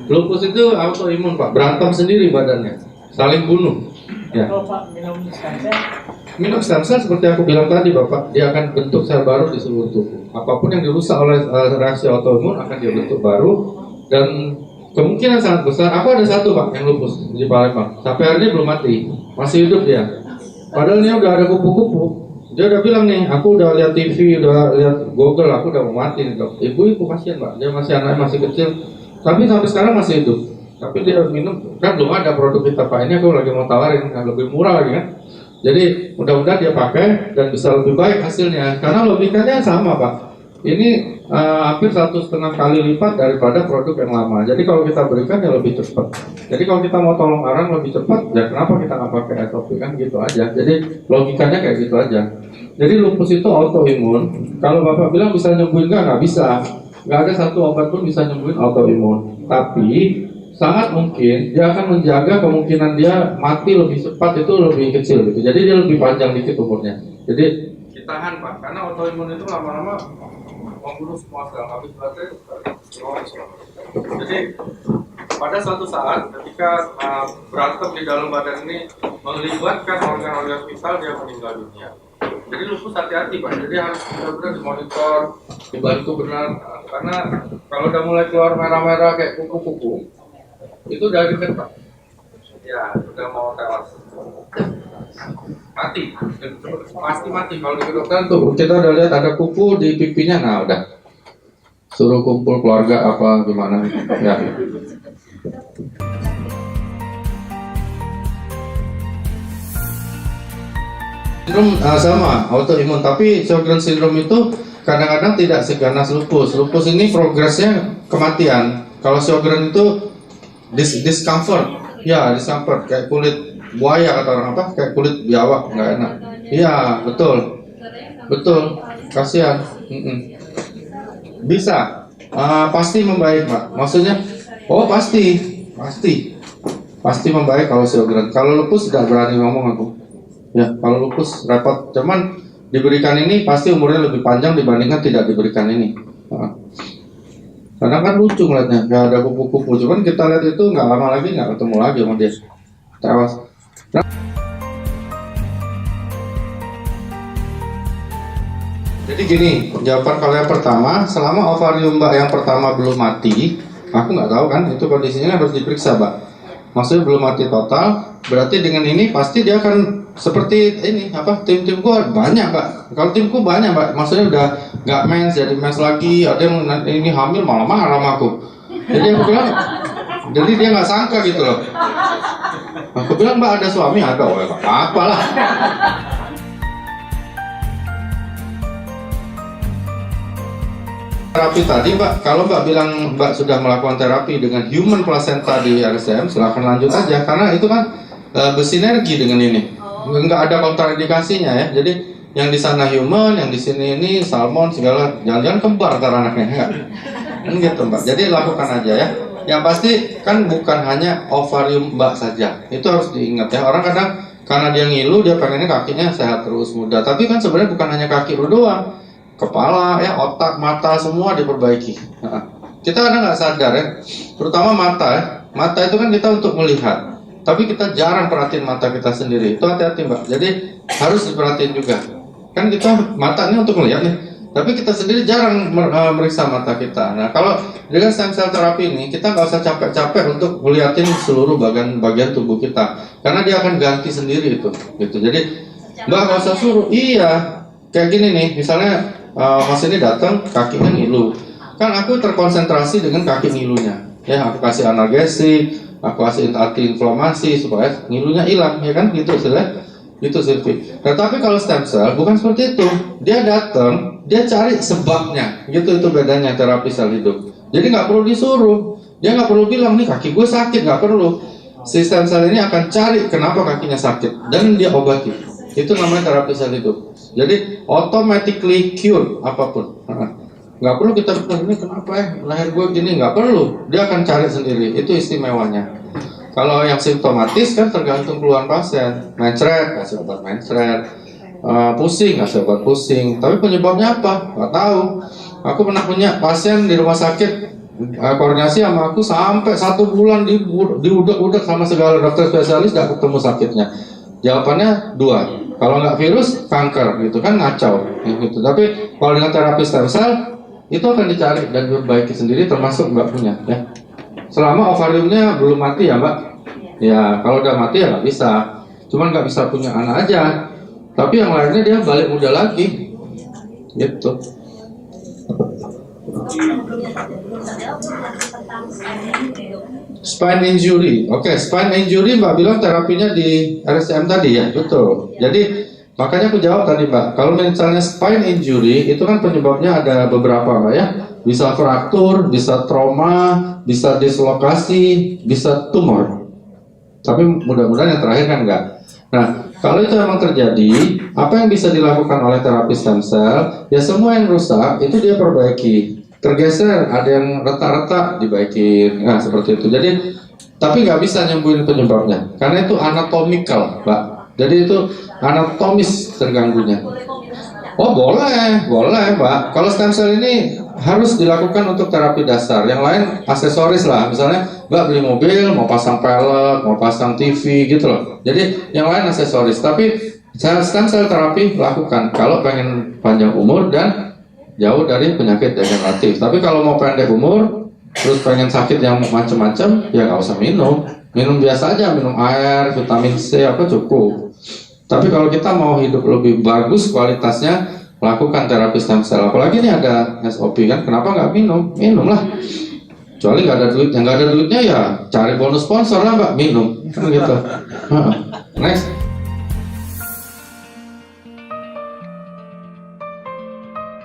lupus itu autoimun Pak, berantem sendiri badannya, saling bunuh. Ya. Minum stem cell seperti aku bilang tadi Bapak, dia akan bentuk sel baru di seluruh tubuh. Apapun yang dirusak oleh reaksi autoimun akan dia bentuk baru, dan kemungkinan sangat besar. Aku ada satu Pak yang lupus di Palembang, sampai hari ini belum mati, masih hidup dia. Padahal ini udah ada kupu-kupu. Dia udah bilang nih, aku udah lihat TV, udah lihat Google, aku udah mau mati nih dok. Ibu kasihan Pak, dia masih anaknya masih kecil, tapi sampai sekarang masih hidup. Tapi dia minum, kan belum ada produk kita Pak. Ini aku lagi mau tawarin, yang lebih murah lagi kan. Jadi mudah-mudahan dia pakai dan bisa lebih baik hasilnya. Karena logikanya sama Pak. Ini hampir 1,5 kali lipat daripada produk yang lama. Jadi kalau kita berikan ya lebih cepat. Jadi kalau kita mau tolong orang lebih cepat, ya kenapa kita nggak pakai SOP kan gitu aja. Jadi logikanya kayak gitu aja. Jadi lupus itu autoimun. Kalau Bapak bilang bisa nyembuhin nggak bisa. Nggak ada satu obat pun bisa nyembuhin autoimun. Tapi sangat mungkin dia akan menjaga kemungkinan dia mati lebih cepat itu lebih kecil gitu. Jadi dia lebih panjang dikit umurnya. Jadi ditahan Pak, karena autoimun itu lama-lama membunuh semua sel, habis baterai. Jadi pada suatu saat ketika berantem di dalam badan ini melibatkan organ-organ vital, dia meninggal dunia. Jadi lupus hati-hati Pak, jadi harus benar-benar dimonitor, dibantu benar, karena kalau udah mulai keluar merah-merah kayak kuku-kuku, itu udah deket Pak. Ya, udah mau tewas. Mati, pasti mati. Kalau di kedokteran tuh kita udah lihat ada kuku di pipinya, nah udah suruh kumpul keluarga apa gimana ya. Sindrom sama autoimun, tapi Sjogren syndrome itu kadang-kadang tidak seganas lupus. Lupus ini progresnya kematian. Kalau Sjogren itu discomfort, ya discomfort kayak kulit buaya kata orang, apa kayak kulit biawak, nggak enak. Iya betul kasihan. Bisa pasti membaik Pak, maksudnya pasti membaik kalau Sjogren. Kalau lupus tidak berani ngomong aku ya, kalau lupus repot, cuman diberikan ini pasti umurnya lebih panjang dibandingkan tidak diberikan ini. Karena kan lucu ngeliatnya, nggak ada kupu-kupu, cuman kita lihat itu nggak lama lagi nggak ketemu lagi sama dia, tewas. Jadi gini, jawaban kalau yang pertama, selama ovarium Mbak yang pertama belum mati, aku nggak tahu kan, itu kondisinya harus diperiksa Mbak. Maksudnya belum mati total, berarti dengan ini pasti dia akan seperti ini, tim-tim gua banyak Mbak. Kalau timku banyak Mbak, maksudnya udah nggak mens, jadi mens lagi, ada yang ini hamil malah marah sama aku. Jadi aku bilang, jadi dia nggak sangka gitu loh. Aku bilang Mbak ada suami, ada, oh apa lah. Terapi tadi Mbak, kalau Mbak bilang Mbak sudah melakukan terapi dengan human placenta di RSCM, silahkan lanjut aja, karena itu kan bersinergi dengan ini, nggak ada kontraindikasinya ya. Jadi yang di sana human, yang di sini ini salmon segala, jangan-jangan kembar ntar anaknya, enggak? Gitu Mbak. Jadi lakukan aja ya. Yang pasti kan bukan hanya ovarium Mbak saja, itu harus diingat ya. Orang kadang karena dia ngilu, dia pengennya kakinya sehat terus muda, tapi kan sebenarnya bukan hanya kaki lu doang. Kepala, ya, otak, mata semua diperbaiki. Nah, kita kadang nggak sadar ya, terutama mata ya. Mata itu kan kita untuk melihat, tapi kita jarang perhatiin mata kita sendiri. Itu hati-hati Mbak. Jadi harus diperhatiin juga. Kan kita mata ini untuk melihat nih, tapi kita sendiri jarang meriksa mata kita. Nah kalau dengan stem cell terapi ini, kita nggak usah capek-capek untuk melihatin seluruh bagian tubuh kita, karena dia akan ganti sendiri itu. Gitu. Jadi Mbak nggak usah suruh. Iya, kayak gini nih, misalnya. Mas ini datang kakinya ngilu, kan aku terkonsentrasi dengan kaki ngilunya, ya aku kasih analgesik, aku kasih anti-inflamasi supaya ngilunya hilang, ya kan gitu Silvi. Nah tapi kalau stem cell bukan seperti itu, dia datang, dia cari sebabnya, gitu itu bedanya terapi sel hidup. Jadi nggak perlu disuruh, dia nggak perlu bilang nih kaki gue sakit, nggak perlu. Si stem cell ini akan cari kenapa kakinya sakit dan dia obati. Itu namanya terapi sel hidup. Jadi automatically cure apapun. Nggak perlu kita bilang ini kenapa ya lahir gue gini, nggak perlu. Dia akan cari sendiri. Itu istimewanya. Kalau yang simptomatis kan tergantung keluhan pasien. Mencret, kasih obat mencret. Pusing, kasih obat pusing. Tapi penyebabnya apa? Nggak tahu. Aku pernah punya pasien di rumah sakit koordinasi sama aku sampai 1 bulan diudak-udak sama segala dokter spesialis, nggak ketemu sakitnya. Jawabannya 2. Kalau nggak virus, kanker gitu kan, ngacau gitu. Tapi kalau dengan terapi stem cell itu akan dicari dan diperbaiki sendiri, termasuk Mbak punya ya. Selama ovariumnya belum mati ya Mbak. Ya kalau udah mati ya nggak bisa. Cuman nggak bisa punya anak aja. Tapi yang lainnya dia balik muda lagi. Gitu. Spine injury, spine injury Mbak bilang terapinya di RSCM tadi ya, betul. Jadi makanya aku jawab tadi Mbak, kalau misalnya spine injury itu kan penyebabnya ada beberapa Mbak ya, bisa fraktur, bisa trauma, bisa dislokasi, bisa tumor. Tapi mudah-mudahan yang terakhir kan enggak. Nah, kalau itu memang terjadi, apa yang bisa dilakukan oleh terapi stem cell? Ya semua yang rusak itu dia perbaiki. Tergeser, ada yang retak-retak, dibaikin, nah seperti itu. Jadi, tapi nggak bisa nyembuhin penyebabnya, karena itu anatomikal, Mbak. Jadi itu anatomis terganggunya. Oh boleh, Mbak. Kalau stem cell ini harus dilakukan untuk terapi dasar. Yang lain aksesoris lah, misalnya Mbak beli mobil, mau pasang pelek, mau pasang TV gitu loh. Jadi yang lain aksesoris. Tapi stem cell terapi lakukan kalau pengen panjang umur dan jauh dari penyakit degeneratif. Tapi kalau mau pendek umur, terus pengen sakit yang macam-macam, ya nggak usah minum. Minum biasa aja, minum air, vitamin C apa cukup. Tapi kalau kita mau hidup lebih bagus kualitasnya, lakukan terapi stem cell. Apalagi ini ada SOP kan, kenapa nggak minum? Minum lah. Kecuali nggak ada duit, yang nggak ada duitnya ya cari bonus sponsor lah Mbak, minum. Kan gitu. Next.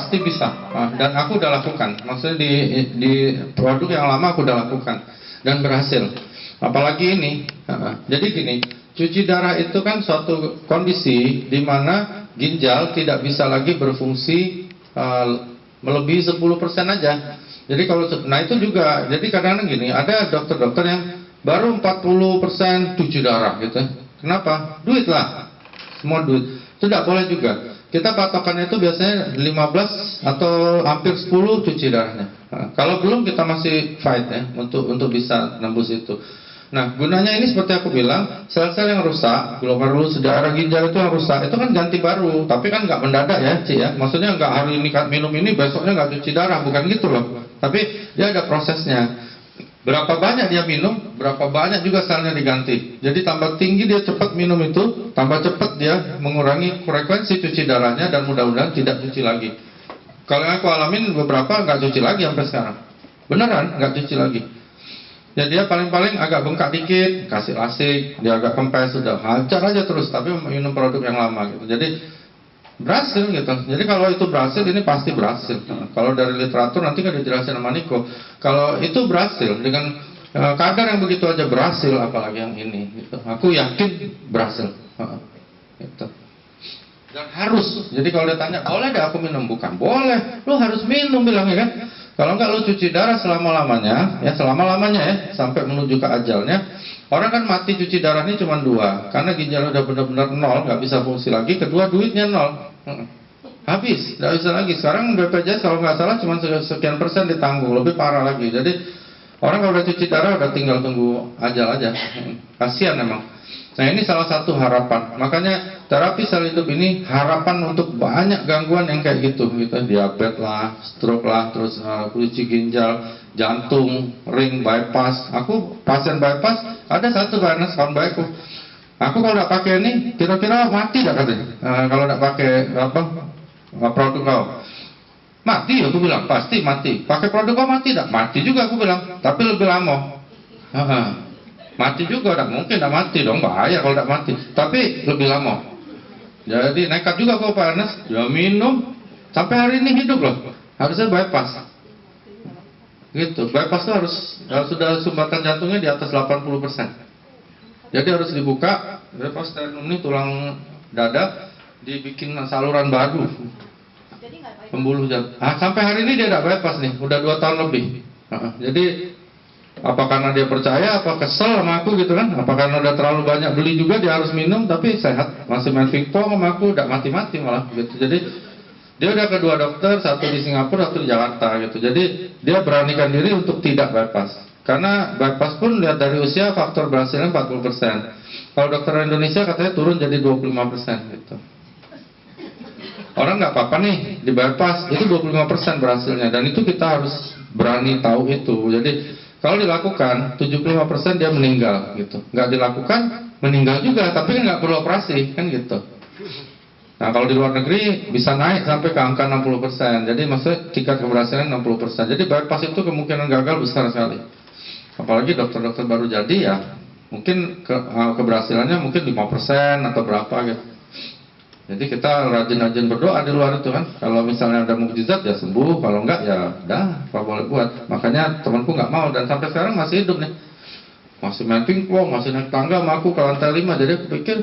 Pasti bisa, dan aku udah lakukan. Maksudnya di produk yang lama aku udah lakukan dan berhasil. Apalagi ini, jadi gini, cuci darah itu kan suatu kondisi di mana ginjal tidak bisa lagi berfungsi melebihi 10% aja. Jadi kalau, nah itu juga, jadi kadang-kadang gini, ada dokter-dokter yang baru 40% cuci darah gitu. Kenapa? Duit lah, semua duit. Itu tidak boleh juga. Kita patokannya itu biasanya 15 atau hampir 10 cuci darahnya. Nah, kalau belum kita masih fight ya untuk bisa nembus itu. Nah, gunanya ini seperti aku bilang, sel-sel yang rusak, glomerulus darah ginjal itu yang rusak, itu kan ganti baru, tapi kan nggak mendadak ya, Ci ya. Maksudnya nggak hari ini minum ini, besoknya nggak cuci darah, bukan gitu loh. Tapi dia ada prosesnya. Berapa banyak dia minum, berapa banyak juga selnya diganti. Jadi tambah tinggi dia cepat minum itu, tambah cepat dia mengurangi frekuensi cuci darahnya dan mudah-mudahan tidak cuci lagi. Kalau yang aku alamin beberapa nggak cuci lagi sampai sekarang. Beneran nggak cuci lagi. Ya dia paling-paling agak bengkak dikit, kasih lasik, dia agak kempes, sudah hajar aja terus, tapi minum produk yang lama gitu. Jadi berhasil gitu. Jadi kalau itu berhasil, ini pasti berhasil. Kalau dari literatur nanti kan dijelasin sama Niko. Kalau itu berhasil dengan kadar yang begitu aja berhasil, apalagi yang ini. Gitu. Aku yakin berhasil. Gitu. Dan harus. Jadi kalau dia tanya, boleh deh aku minum? Bukan boleh. Lu harus minum bilangnya kan. Kalau enggak lu cuci darah selama-lamanya, ya selama-lamanya ya, sampai menuju ke ajalnya. Orang kan mati cuci darah ini cuma 2, karena ginjal udah benar-benar nol, nggak bisa fungsi lagi. Kedua, duitnya nol, habis, nggak bisa lagi. Sekarang BPJS kalau nggak salah cuma sekian persen ditanggung, lebih parah lagi. Jadi orang kalau udah cuci darah udah tinggal tunggu ajal aja. Kasihan emang. Nah ini salah satu harapan. Makanya terapi sel hidup ini harapan untuk banyak gangguan yang kayak gitu, diabetes lah, stroke lah, terus polusi ginjal, jantung, ring, bypass. Aku pasien bypass ada satu kawan baikku. Aku kalau nggak pakai ini, kira-kira mati dah katanya. Kalau nggak pakai produk kau, mati. Aku bilang pasti mati. Pakai produk kau mati dah, mati juga aku bilang. Tapi lebih lama. Mati juga, tidak mungkin tidak mati dong, bahaya kalau tidak mati. Tapi lebih lama. Jadi nekat juga kok Pak Ernest. Ya minum sampai hari ini hidup loh. Harusnya bypass. Gitu. Bypass itu harus sudah sumbatan jantungnya di atas 80%. Jadi harus dibuka. Sternum ini tulang dada dibikin saluran baru. Pembuluh jantung. Sampai hari ini dia tidak bypass nih. Udah 2 tahun lebih. Jadi apa karena dia percaya, apa kesel sama aku gitu kan? Apa karena udah terlalu banyak beli juga dia harus minum, tapi sehat, masih main pingpong sama aku, udah mati-mati malah gitu. Jadi dia udah ke 2 dokter, satu di Singapura, satu di Jakarta gitu. Jadi dia beranikan diri untuk tidak bypass. Karena bypass pun lihat dari usia faktor berhasilnya 40%. Kalau dokter Indonesia katanya turun jadi 25% gitu. Orang nggak apa-apa nih di bypass, itu 25% berhasilnya, dan itu kita harus berani tahu itu. Jadi kalau dilakukan, 75% dia meninggal gitu. Nggak dilakukan, meninggal juga, tapi kan nggak perlu operasi, kan gitu. Nah kalau di luar negeri bisa naik sampai ke angka 60%. Jadi maksudnya tingkat keberhasilan 60%. Jadi bypass itu kemungkinan gagal besar sekali. Apalagi dokter-dokter baru jadi ya, mungkin keberhasilannya mungkin 5% atau berapa gitu. Jadi kita rajin-rajin berdoa di luar itu kan. Kalau misalnya ada mukjizat ya sembuh, kalau enggak ya udah, apa boleh buat. Makanya temanku nggak mau dan sampai sekarang masih hidup nih. Masih main pingpong, masih naik tangga sama aku ke lantai 5. Jadi aku pikir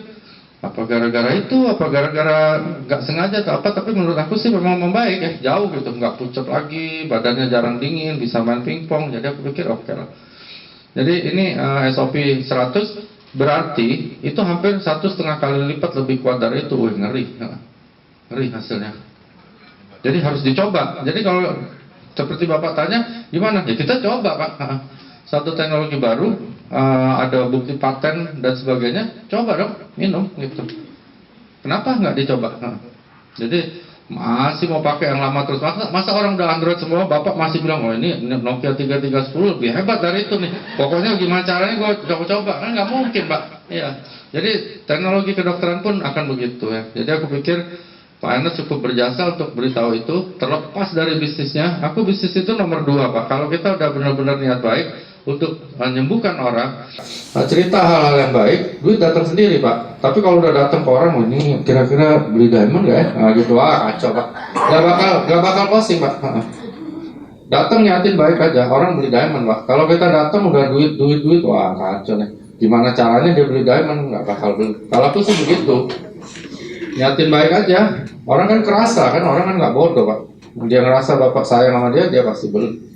apa gara-gara itu, apa gara-gara nggak sengaja atau apa. Tapi menurut aku sih memang membaik ya, jauh gitu, nggak pucat lagi, badannya jarang dingin, bisa main pingpong. Jadi aku pikir oke lah. Jadi ini SOP 100 berarti itu hampir 1,5 kali lipat lebih kuat dari itu. Wih, ngeri hasilnya. Jadi harus dicoba. Jadi kalau seperti Bapak tanya gimana, ya kita coba Pak. Satu teknologi baru, ada bukti paten dan sebagainya, coba dong minum gitu. Kenapa nggak dicoba? Jadi masih mau pakai yang lama terus. Masa orang udah Android semua, Bapak masih bilang, oh ini Nokia 3310 lebih hebat dari itu nih. Pokoknya gimana caranya gue coba-coba. Kan nggak mungkin Pak. Iya. Jadi teknologi kedokteran pun akan begitu ya. Jadi aku pikir Pak Ernest cukup berjasa untuk beritahu itu. Terlepas dari bisnisnya, aku bisnis itu nomor 2 Pak. Kalau kita udah benar-benar niat baik untuk menyembuhkan orang, cerita hal-hal yang baik, duit datang sendiri Pak. Tapi kalau udah datang ke orang, oh, ini kira-kira beli diamond nggak ya? Gitu, kacau Pak. Gak bakal closing Pak. Datang niatin baik aja, orang beli diamond Pak. Kalau kita datang udah duit, wah kacau nih. Gimana caranya dia beli diamond? Nggak bakal beli. Kalau aku sih begitu, niatin baik aja. Orang kan kerasa kan, orang kan nggak bodoh Pak. Dia ngerasa Bapak sayang sama dia pasti beli.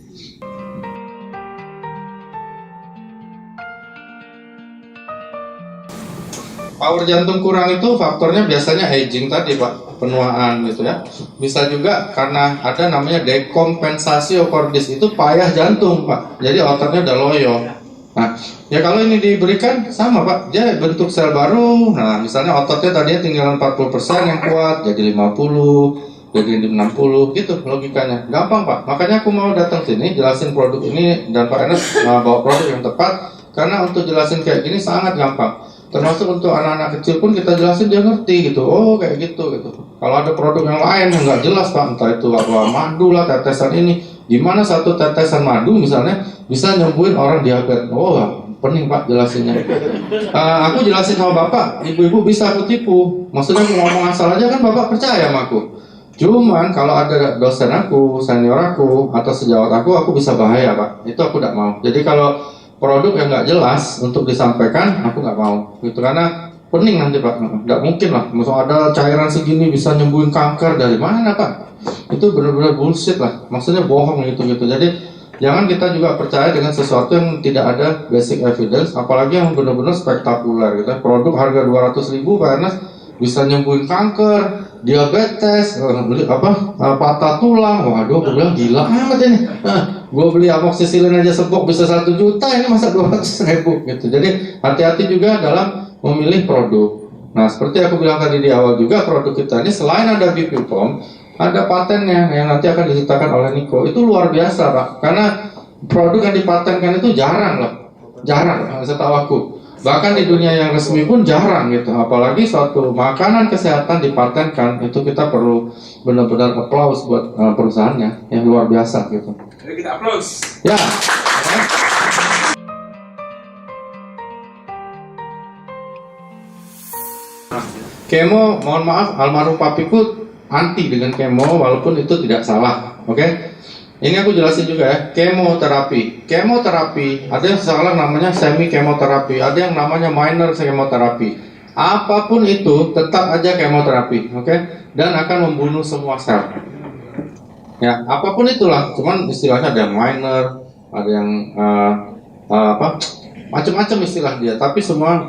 Power jantung kurang itu faktornya biasanya aging tadi Pak, penuaan gitu ya. Bisa juga karena ada namanya dekompensasi cordis, itu payah jantung Pak. Jadi ototnya udah loyo. Nah, ya kalau ini diberikan sama Pak, dia bentuk sel baru. Nah, misalnya ototnya tadinya tinggal 40% yang kuat, jadi 50, jadi 60 gitu logikanya. Gampang Pak. Makanya aku mau datang sini jelasin produk ini dan Pak Ernest bawa produk yang tepat karena untuk jelasin kayak gini sangat gampang. Termasuk untuk anak-anak kecil pun kita jelasin dia ngerti gitu. Oh, kayak gitu gitu. Kalau ada produk yang lain yang nggak jelas Pak, entah itu apa madu lah, tetesan ini, gimana satu tetesan madu misalnya bisa nyembuhin orang diabetes. Oh, pening Pak jelasinnya. Aku jelasin sama Bapak, ibu-ibu bisa aku tipu. Maksudnya aku ngomong asal aja kan Bapak percaya sama aku. Cuman kalau ada dosen aku, senior aku, atau sejawat aku bisa bahaya Pak. Itu aku tidak mau. Jadi kalau produk yang nggak jelas untuk disampaikan, aku nggak mau. Gitu karena pening nanti Pak. Nggak mungkin lah. Maksudnya ada cairan segini bisa nyembuhin kanker dari mana Pak? Itu benar-benar bullshit lah. Maksudnya bohong gitu. Jadi jangan kita juga percaya dengan sesuatu yang tidak ada basic evidence, apalagi yang benar-benar spektakuler gitu. Produk harga 200.000 Pak Ernest bisa nyembuhin kanker, diabetes, patah tulang. Waduh, aku bilang gila amat ini. Gue beli amoxicillin aja sebok bisa 1 juta, ini masa 200.000 gitu. Jadi hati-hati juga dalam memilih produk. Nah, seperti aku bilang tadi di awal juga, produk kita ini selain ada BPOM, ada patennya yang nanti akan diceritakan oleh Niko. Itu luar biasa Pak, karena produk yang dipatenkan itu jarang loh, jarang setahu aku. Bahkan di dunia yang resmi pun jarang gitu. Apalagi suatu makanan kesehatan dipatenkan, itu kita perlu benar-benar applause buat perusahaannya yang luar biasa gitu. Jadi kita applause. Ya. Kemo, mohon maaf, almarhum papiku anti dengan kemo, walaupun itu tidak salah. Oke? Ini aku jelasin juga ya, kemoterapi. Kemoterapi, ada yang salah namanya semi kemoterapi, ada yang namanya minor kemoterapi. Apapun itu, tetap aja kemoterapi, oke? Dan akan membunuh semua sel. Ya, apapun itulah, cuman istilahnya ada yang minor, ada yang macam-macam istilah dia, tapi semua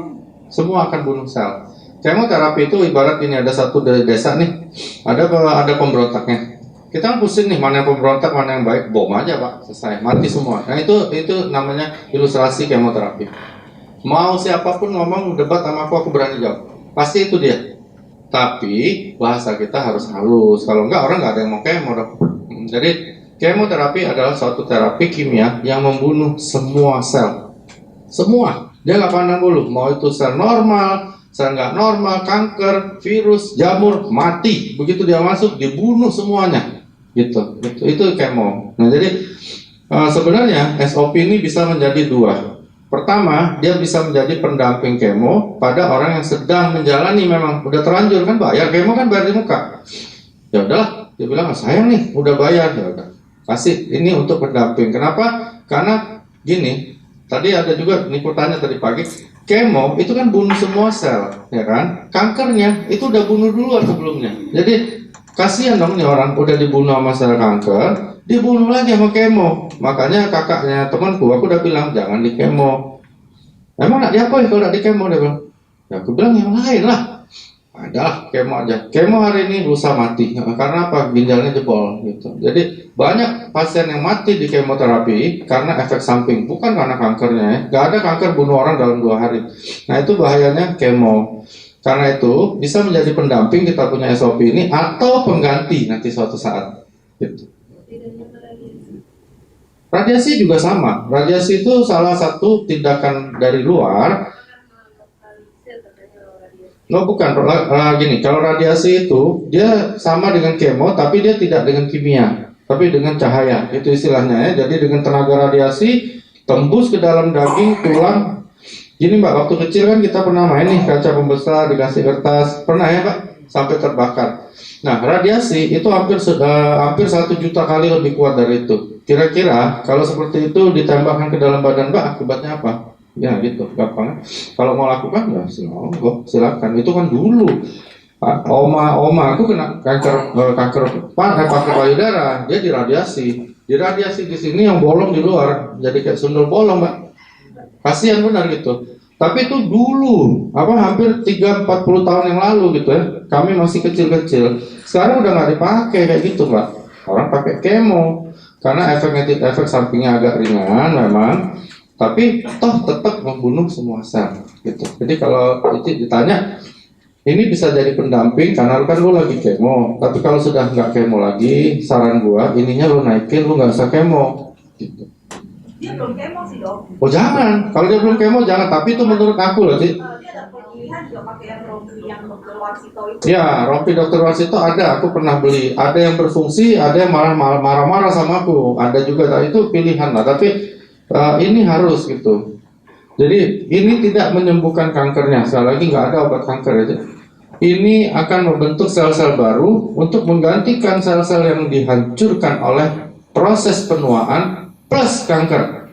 akan bunuh sel. Kemoterapi itu ibarat ini ada satu desa nih, ada pemberontaknya. Kita kan pusing nih, mana yang pemberontak, mana yang baik, bom aja Pak, selesai, mati semua. Nah itu namanya ilustrasi kemoterapi. Mau siapapun ngomong debat sama aku berani jawab, pasti itu dia. Tapi bahasa kita harus halus, kalau enggak orang nggak ada yang mau kemo. Jadi kemoterapi adalah suatu terapi kimia yang membunuh semua sel, semua. Dia nggak pandang bulu, mau itu sel normal, sel nggak normal, kanker, virus, jamur, mati. Begitu dia masuk, dibunuh semuanya. Gitu. Itu kemo. Nah jadi sebenarnya SOP ini bisa menjadi dua. Pertama, dia bisa menjadi pendamping kemo pada orang yang sedang menjalani, memang udah terlanjur kan bayar kemo kan bayar di muka. Ya udahlah, dia bilang sayang nih udah bayar, ya udah kasih ini untuk pendamping. Kenapa? Karena gini, tadi ada juga Niko tanya tadi pagi, kemo itu kan bunuh semua sel, ya kan? Kankernya itu udah bunuh duluan sebelumnya. Jadi kasihan dong nih orang udah dibunuh sama sel kanker, dibunuh lagi sama kemo. Makanya kakaknya temanku, aku udah bilang jangan di kemo. Emang nak diapain kalau nak di kemo? Dia bilang, ya aku bilang yang lain lah. Adalah kemo aja. Kemo hari ini lusa mati. Karena apa? Ginjalnya jebol gitu. Jadi banyak pasien yang mati di kemoterapi karena efek samping, bukan karena kankernya ya. Gak ada kanker bunuh orang dalam 2 hari. Nah itu bahayanya kemo. Karena itu bisa menjadi pendamping kita punya SOP ini atau pengganti nanti suatu saat. Gitu. Radiasi juga sama. Radiasi itu salah satu tindakan dari luar. No bukan, gini. Kalau radiasi itu dia sama dengan kemo, tapi dia tidak dengan kimia, tapi dengan cahaya. Itu istilahnya ya. Jadi dengan tenaga radiasi tembus ke dalam daging, tulang. Gini Mbak, waktu kecil kan kita pernah main nih kaca pembesar dikasih kertas, pernah ya Pak, sampai terbakar. Nah radiasi itu hampir 1 juta kali lebih kuat dari itu. Kira-kira kalau seperti itu ditembakkan ke dalam badan Mbak, akibatnya apa? Ya gitu, gampang. Kalau mau lakukan ya silakan. Itu kan dulu. Oma aku kena kanker payudara, dia diradiasi. Diradiasi di sini yang bolong di luar, jadi kayak sundel bolong Mbak. Kasihan benar gitu. Tapi itu dulu, hampir 30-40 tahun yang lalu gitu ya. Kami masih kecil-kecil. Sekarang udah nggak dipakai kayak gitu Mbak. Orang pakai kemo karena efek sampingnya agak ringan memang. tapi toh tetap membunuh semua sel gitu. Jadi kalau itu ditanya, ini bisa jadi pendamping karena kan lu lagi kemo, tapi kalau sudah nggak kemo lagi, saran gua ininya lu naikin, lu nggak usah kemo gitu. Dia belum kemo sih dok. Oh jangan, kalau dia belum kemo jangan, tapi itu menurut aku loh sih. Dia ada pilihan juga pakai yang rompi yang dokter Warsito itu. Ya, rompi dokter Warsito ada, aku pernah beli. Ada yang berfungsi, ada yang malah marah-marah sama aku. Ada juga, nah, itu pilihan lah. Tapi ini harus gitu. Jadi ini tidak menyembuhkan kankernya. Sekali lagi nggak ada obat kanker itu. Ini akan membentuk sel-sel baru untuk menggantikan sel-sel yang dihancurkan oleh proses penuaan plus kanker.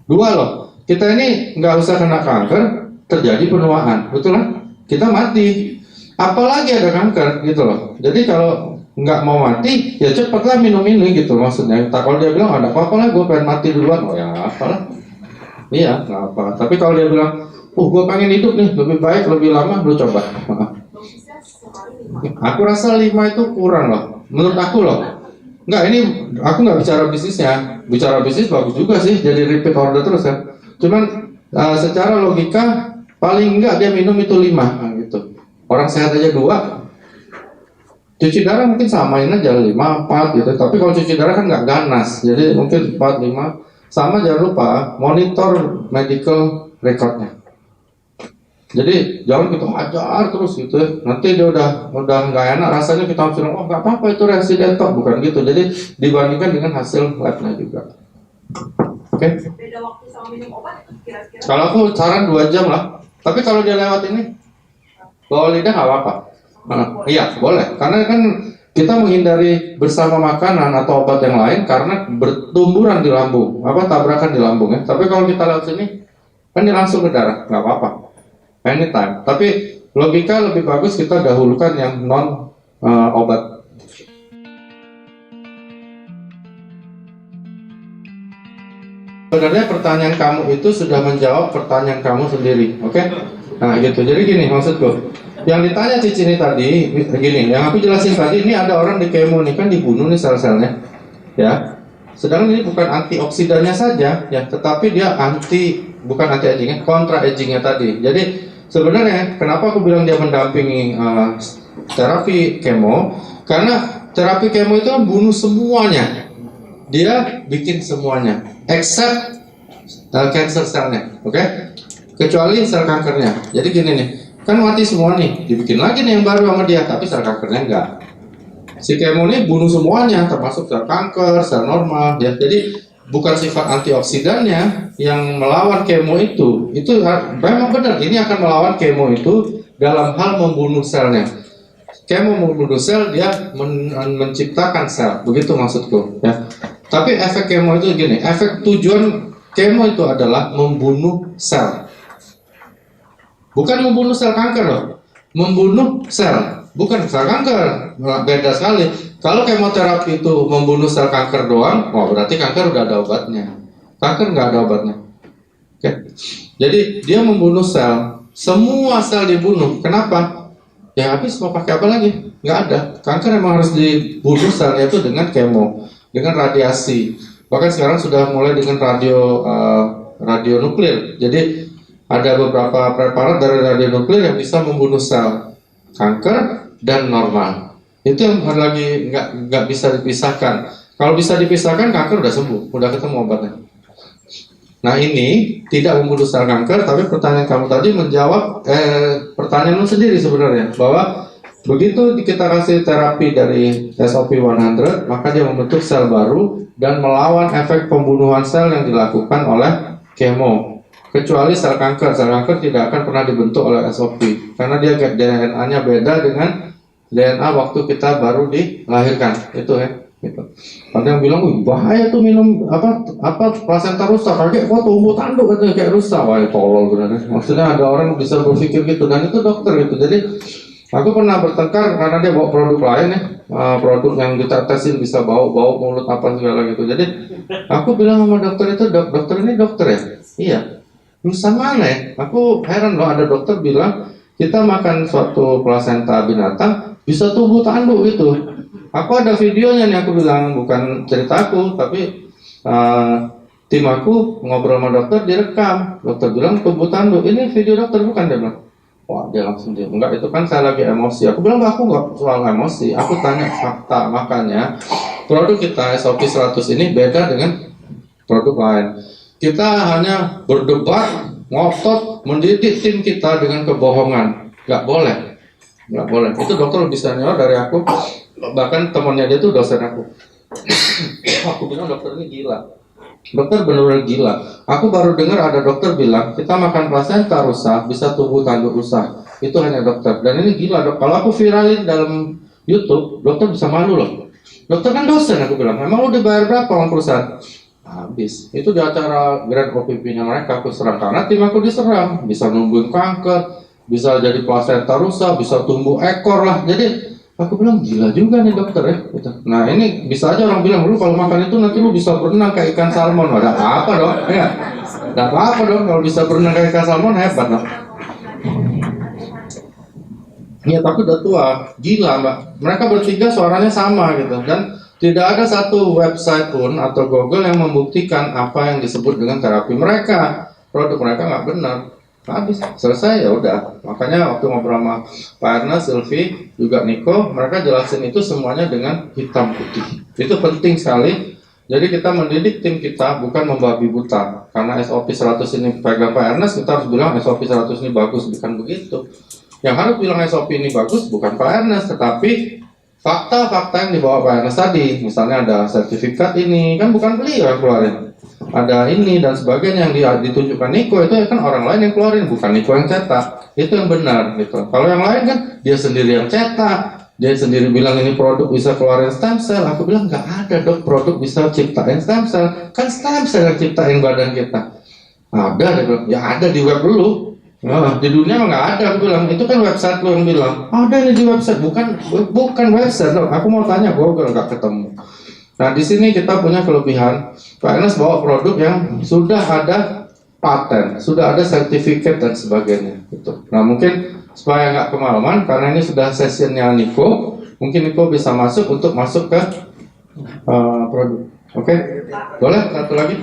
Dua loh. Kita ini nggak usah kena kanker, terjadi penuaan, betul kan? Kita mati. Apalagi ada kanker gitu loh. Jadi kalau nggak mau mati, ya cepatlah minum ini gitu maksudnya. Kalau dia bilang ada apa-apa lah, gue pengen mati duluan, oh ya apalah. Iya, nggak apa. Tapi kalau dia bilang, gue pengen hidup nih, lebih baik, lebih lama, lu coba. Dosisnya sehari 5. Aku rasa 5 itu kurang loh, menurut aku loh. Nggak, ini aku nggak bicara bisnisnya. Bicara bisnis bagus juga sih, jadi repeat order terus ya. Cuman secara logika paling enggak dia minum itu 5 gitu. Orang sehat aja 2. Cuci darah mungkin samain aja 5, 4 gitu. Tapi kalau cuci darah kan nggak ganas, jadi mungkin 4, 5. Sama jangan lupa monitor medical recordnya. Jadi jangan kita hajar terus gitu ya. Nanti dia udah nggak enak rasanya, kita harus bilang, oh nggak apa-apa itu reaksi detok, bukan gitu. Jadi dibandingkan dengan hasil labnya juga. Oke? Beda waktu sama minum obat kira-kira. Kalau aku saran 2 jam lah. Tapi kalau dia lewat ini bawa lidah nggak apa-apa. Iya boleh. Karena kan kita menghindari bersama makanan atau obat yang lain karena bertumburan di lambung, tabrakan di lambung ya. Tapi kalau kita lewat sini kan dia langsung ke darah, nggak apa-apa. Anytime. Tapi logika lebih bagus kita dahulukan yang non obat. Sebenarnya pertanyaan kamu itu sudah menjawab pertanyaan kamu sendiri, oke? Nah gitu. Jadi gini maksudku. Yang ditanya Cici ini tadi, gini, yang aku jelasin tadi, ini ada orang di kemo nih kan dibunuh nih sel-selnya, ya. Sedangkan ini bukan antioksidannya saja, ya, tetapi dia bukan anti agingnya, kontra agingnya tadi. Jadi sebenarnya kenapa aku bilang dia mendampingi terapi kemo? Karena terapi kemo itu kan bunuh semuanya, dia bikin semuanya, except cancer selnya, oke? Kecuali sel kankernya. Jadi gini nih. Kan mati semua nih, dibikin lagi nih yang baru sama dia, tapi sel kankernya enggak. Si kemo ini bunuh semuanya, termasuk sel kanker, sel normal, ya. Jadi bukan sifat antioksidannya yang melawan kemo itu memang benar. Ini akan melawan kemo itu dalam hal membunuh selnya. Kemo membunuh sel, dia menciptakan sel, begitu maksudku, ya. Tapi efek kemo itu gini, efek tujuan kemo itu adalah membunuh sel. Bukan membunuh sel kanker loh, membunuh sel, bukan sel kanker, beda sekali. Kalau kemoterapi itu membunuh sel kanker doang, berarti kanker udah ada obatnya. Kanker nggak ada obatnya. Oke. Jadi dia membunuh sel, semua sel dibunuh. Kenapa? Ya habis mau pakai apa lagi? Nggak ada. Kanker emang harus dibunuh selnya itu dengan kemo, dengan radiasi. Bahkan sekarang sudah mulai dengan radionuklir. Jadi ada beberapa preparat dari radionuklir yang bisa membunuh sel kanker dan normal. Itu yang lagi nggak bisa dipisahkan. Kalau bisa dipisahkan, kanker udah sembuh, udah ketemu obatnya. Nah ini tidak membunuh sel kanker, tapi pertanyaan kamu tadi menjawab pertanyaanmu sendiri sebenarnya, bahwa begitu kita kasih terapi dari SOP 100, maka dia membentuk sel baru dan melawan efek pembunuhan sel yang dilakukan oleh kemo. Kecuali sel kanker tidak akan pernah dibentuk oleh SOP karena dia DNA-nya beda dengan DNA waktu kita baru dilahirkan, itu ya. Gitu. Ada yang bilang, bahaya tuh minum plasenta rusak, kayak kok tumbuh tanduk katanya kayak rusak, wah tolol benar. Maksudnya ada orang bisa berpikir gitu dan itu dokter gitu. Jadi aku pernah bertengkar karena dia bawa produk lain ya, produk yang ditetesin bisa bau mulut apa segala gitu. Jadi aku bilang sama dokter itu, dokter ini dokter ya? Iya. Lulusan mana ya? Aku heran loh, ada dokter bilang kita makan suatu plasenta binatang bisa tumbuh tanduk gitu. Aku ada videonya nih, aku bilang bukan cerita aku, tapi tim aku ngobrol sama dokter, direkam. Dokter bilang tubuh tanduk, ini video dokter bukan, dia bilang. Wah, dia langsung dia, enggak, itu kan saya lagi emosi. Aku bilang, aku nggak soal emosi, aku tanya fakta. Makanya produk kita SOP 100 ini beda dengan produk lain. Kita hanya berdebat, ngotot, mendidik tim kita dengan kebohongan. Nggak boleh, nggak boleh. Itu dokter lebih senior dari aku, bahkan temannya dia tuh dosen aku. Aku bilang dokter ini gila. Dokter benar-benar gila. Aku baru dengar ada dokter bilang kita makan plasenta rusak bisa tubuh tanduk rusak. Itu hanya dokter. Dan ini gila dok. Kalau aku viralin dalam YouTube, dokter bisa malu loh. Dokter kan dosen, aku bilang. Emang lu dibayar berapa sama perusahaan? Habis. Itu di acara Grand OPP-nya mereka aku serang karena tim aku diserang. Bisa numbuhin kanker, bisa jadi plasenta rusak, bisa tumbuh ekor lah. Jadi aku bilang gila juga nih dokter ya. Nah ini bisa aja orang bilang lu kalau makan itu nanti lu bisa berenang kayak ikan salmon. Ada apa dong? Ya, ada apa dong kalau bisa berenang kayak ikan salmon, hebat dong. Ya tapi udah tua, gila mbak. Mereka bertiga suaranya sama gitu dan tidak ada satu website pun atau Google yang membuktikan apa yang disebut dengan terapi mereka. Produk mereka nggak benar. Habis, selesai ya udah. Makanya waktu ngobrol sama Pak Ernest, Sylvie, juga Niko, mereka jelasin itu semuanya dengan hitam putih. Itu penting sekali. Jadi kita mendidik tim kita bukan membabi buta. Karena SOP 100 ini pegang Pak Ernest, kita harus bilang SOP 100 ini bagus, bukan begitu. Yang harus bilang SOP ini bagus bukan Pak Ernest, tetapi fakta-fakta yang dibawa Pak Ernest tadi. Misalnya ada sertifikat ini, kan bukan beliau yang keluarin. Ada ini dan sebagainya yang ditunjukkan Niko, itu kan orang lain yang keluarin, bukan Niko yang cetak. Itu yang benar gitu. Kalau yang lain kan dia sendiri yang cetak, dia sendiri bilang ini produk bisa keluarin stem cell. Aku bilang nggak ada dok produk bisa ciptain stem cell. Kan stem cell yang ciptain badan kita. Ada, dia bilang, ya ada di web dulu. Nah, di dunia nggak ada, aku bilang. Itu kan website lo yang bilang. Ada ini di website, bukan website dok. Aku mau tanya Google, nggak ketemu. Nah di sini kita punya kelebihan. Pak Ernest bawa produk yang sudah ada paten, sudah ada sertifikat dan sebagainya. Gitu. Nah mungkin supaya nggak kemalaman, karena ini sudah sessionnya Niko, mungkin Niko bisa masuk untuk masuk ke produk. Oke, boleh satu lagi?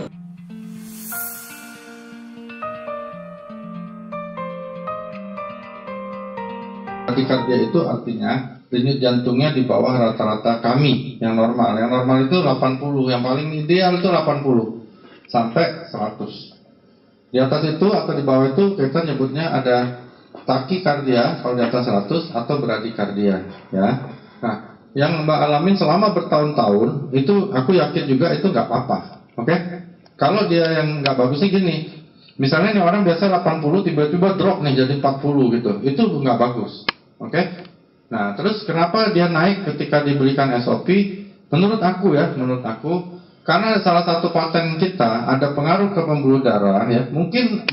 Bradikardia itu artinya denyut jantungnya di bawah rata-rata kami yang normal. Yang normal itu 80, yang paling ideal itu 80 sampai 100. Di atas itu atau di bawah itu kita nyebutnya ada takikardia kalau di atas 100 atau bradikardia ya. Nah, yang Mbak alamin selama bertahun-tahun itu aku yakin juga itu nggak apa-apa. Oke? Kalau dia yang nggak bagusnya gini. Misalnya nih orang biasa 80 tiba-tiba drop nih jadi 40 gitu. Itu nggak bagus. Oke? Nah, terus kenapa dia naik ketika diberikan SOP? Menurut aku karena salah satu paten kita ada pengaruh ke pembuluh darah ya. Mungkin.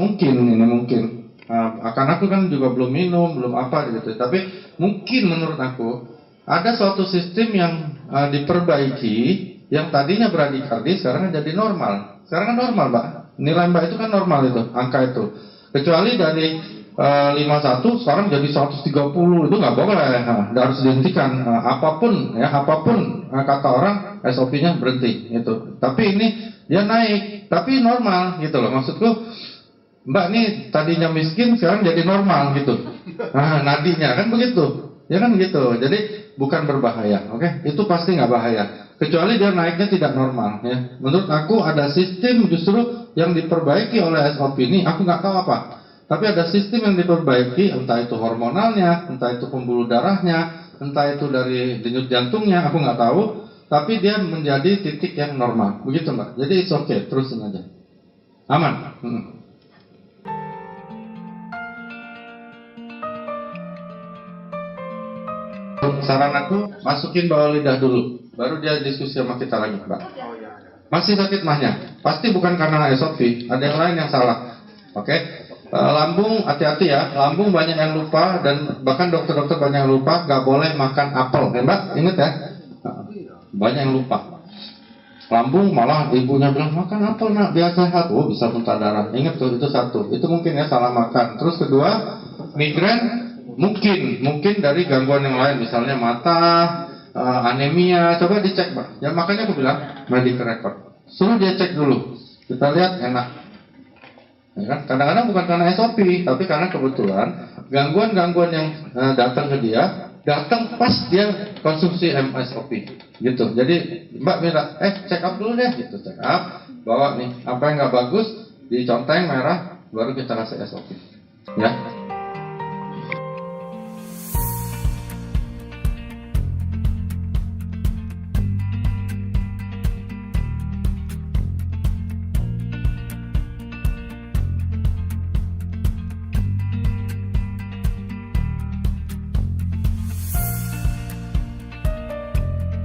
Karena aku kan juga belum minum, belum apa gitu. Tapi mungkin menurut aku ada suatu sistem yang diperbaiki yang tadinya bradikardi sekarang jadi normal. Sekarang kan normal, Mbak. Nilai Mbak itu kan normal itu, angka itu. Kecuali dari 51 sekarang jadi 130 itu nggak boleh, harus dihentikan. Apapun kata orang SOP-nya berhenti itu. Tapi ini dia naik, tapi normal gitu loh. Maksudku Mbak nih tadinya miskin sekarang jadi normal gitu. Nadinya kan begitu, ya kan gitu. Jadi bukan berbahaya, oke? Itu pasti nggak bahaya. Kecuali dia naiknya tidak normal ya. Menurut aku ada sistem justru yang diperbaiki oleh SOP ini, aku nggak tahu apa. Tapi ada sistem yang diperbaiki, entah itu hormonalnya, entah itu pembuluh darahnya, entah itu dari denyut jantungnya, aku nggak tahu. Tapi dia menjadi titik yang normal, begitu Mbak. Jadi it's okay, terusin aja. Aman. Saran aku masukin bawah lidah dulu, baru dia diskusi sama kita lagi, Mbak. Masih sakit mahnya, pasti bukan karena SOP, ada yang lain yang salah. Oke? Lambung hati-hati ya, lambung banyak yang lupa dan bahkan dokter-dokter banyak yang lupa nggak boleh makan apel, ya, Mbak. Ingat ya, banyak yang lupa. Lambung malah ibunya bilang makan apel nak biar sehat, bisa muntah darah. Ingat tuh itu satu, itu mungkin ya salah makan. Terus kedua, migrain. Mungkin dari gangguan yang lain, misalnya mata, anemia, coba dicek Pak. Ya makanya aku bilang medical record. Suruh dia cek dulu. Kita lihat enak. Ya kan? Kadang-kadang bukan karena SOP, tapi karena kebetulan gangguan-gangguan yang datang ke dia, datang pas dia konsumsi MSOP gitu. Jadi Mbak bilang, check up dulu deh gitu, check up, bawa nih apa yang nggak bagus, diconteng merah, baru kita kasih SOP. Ya,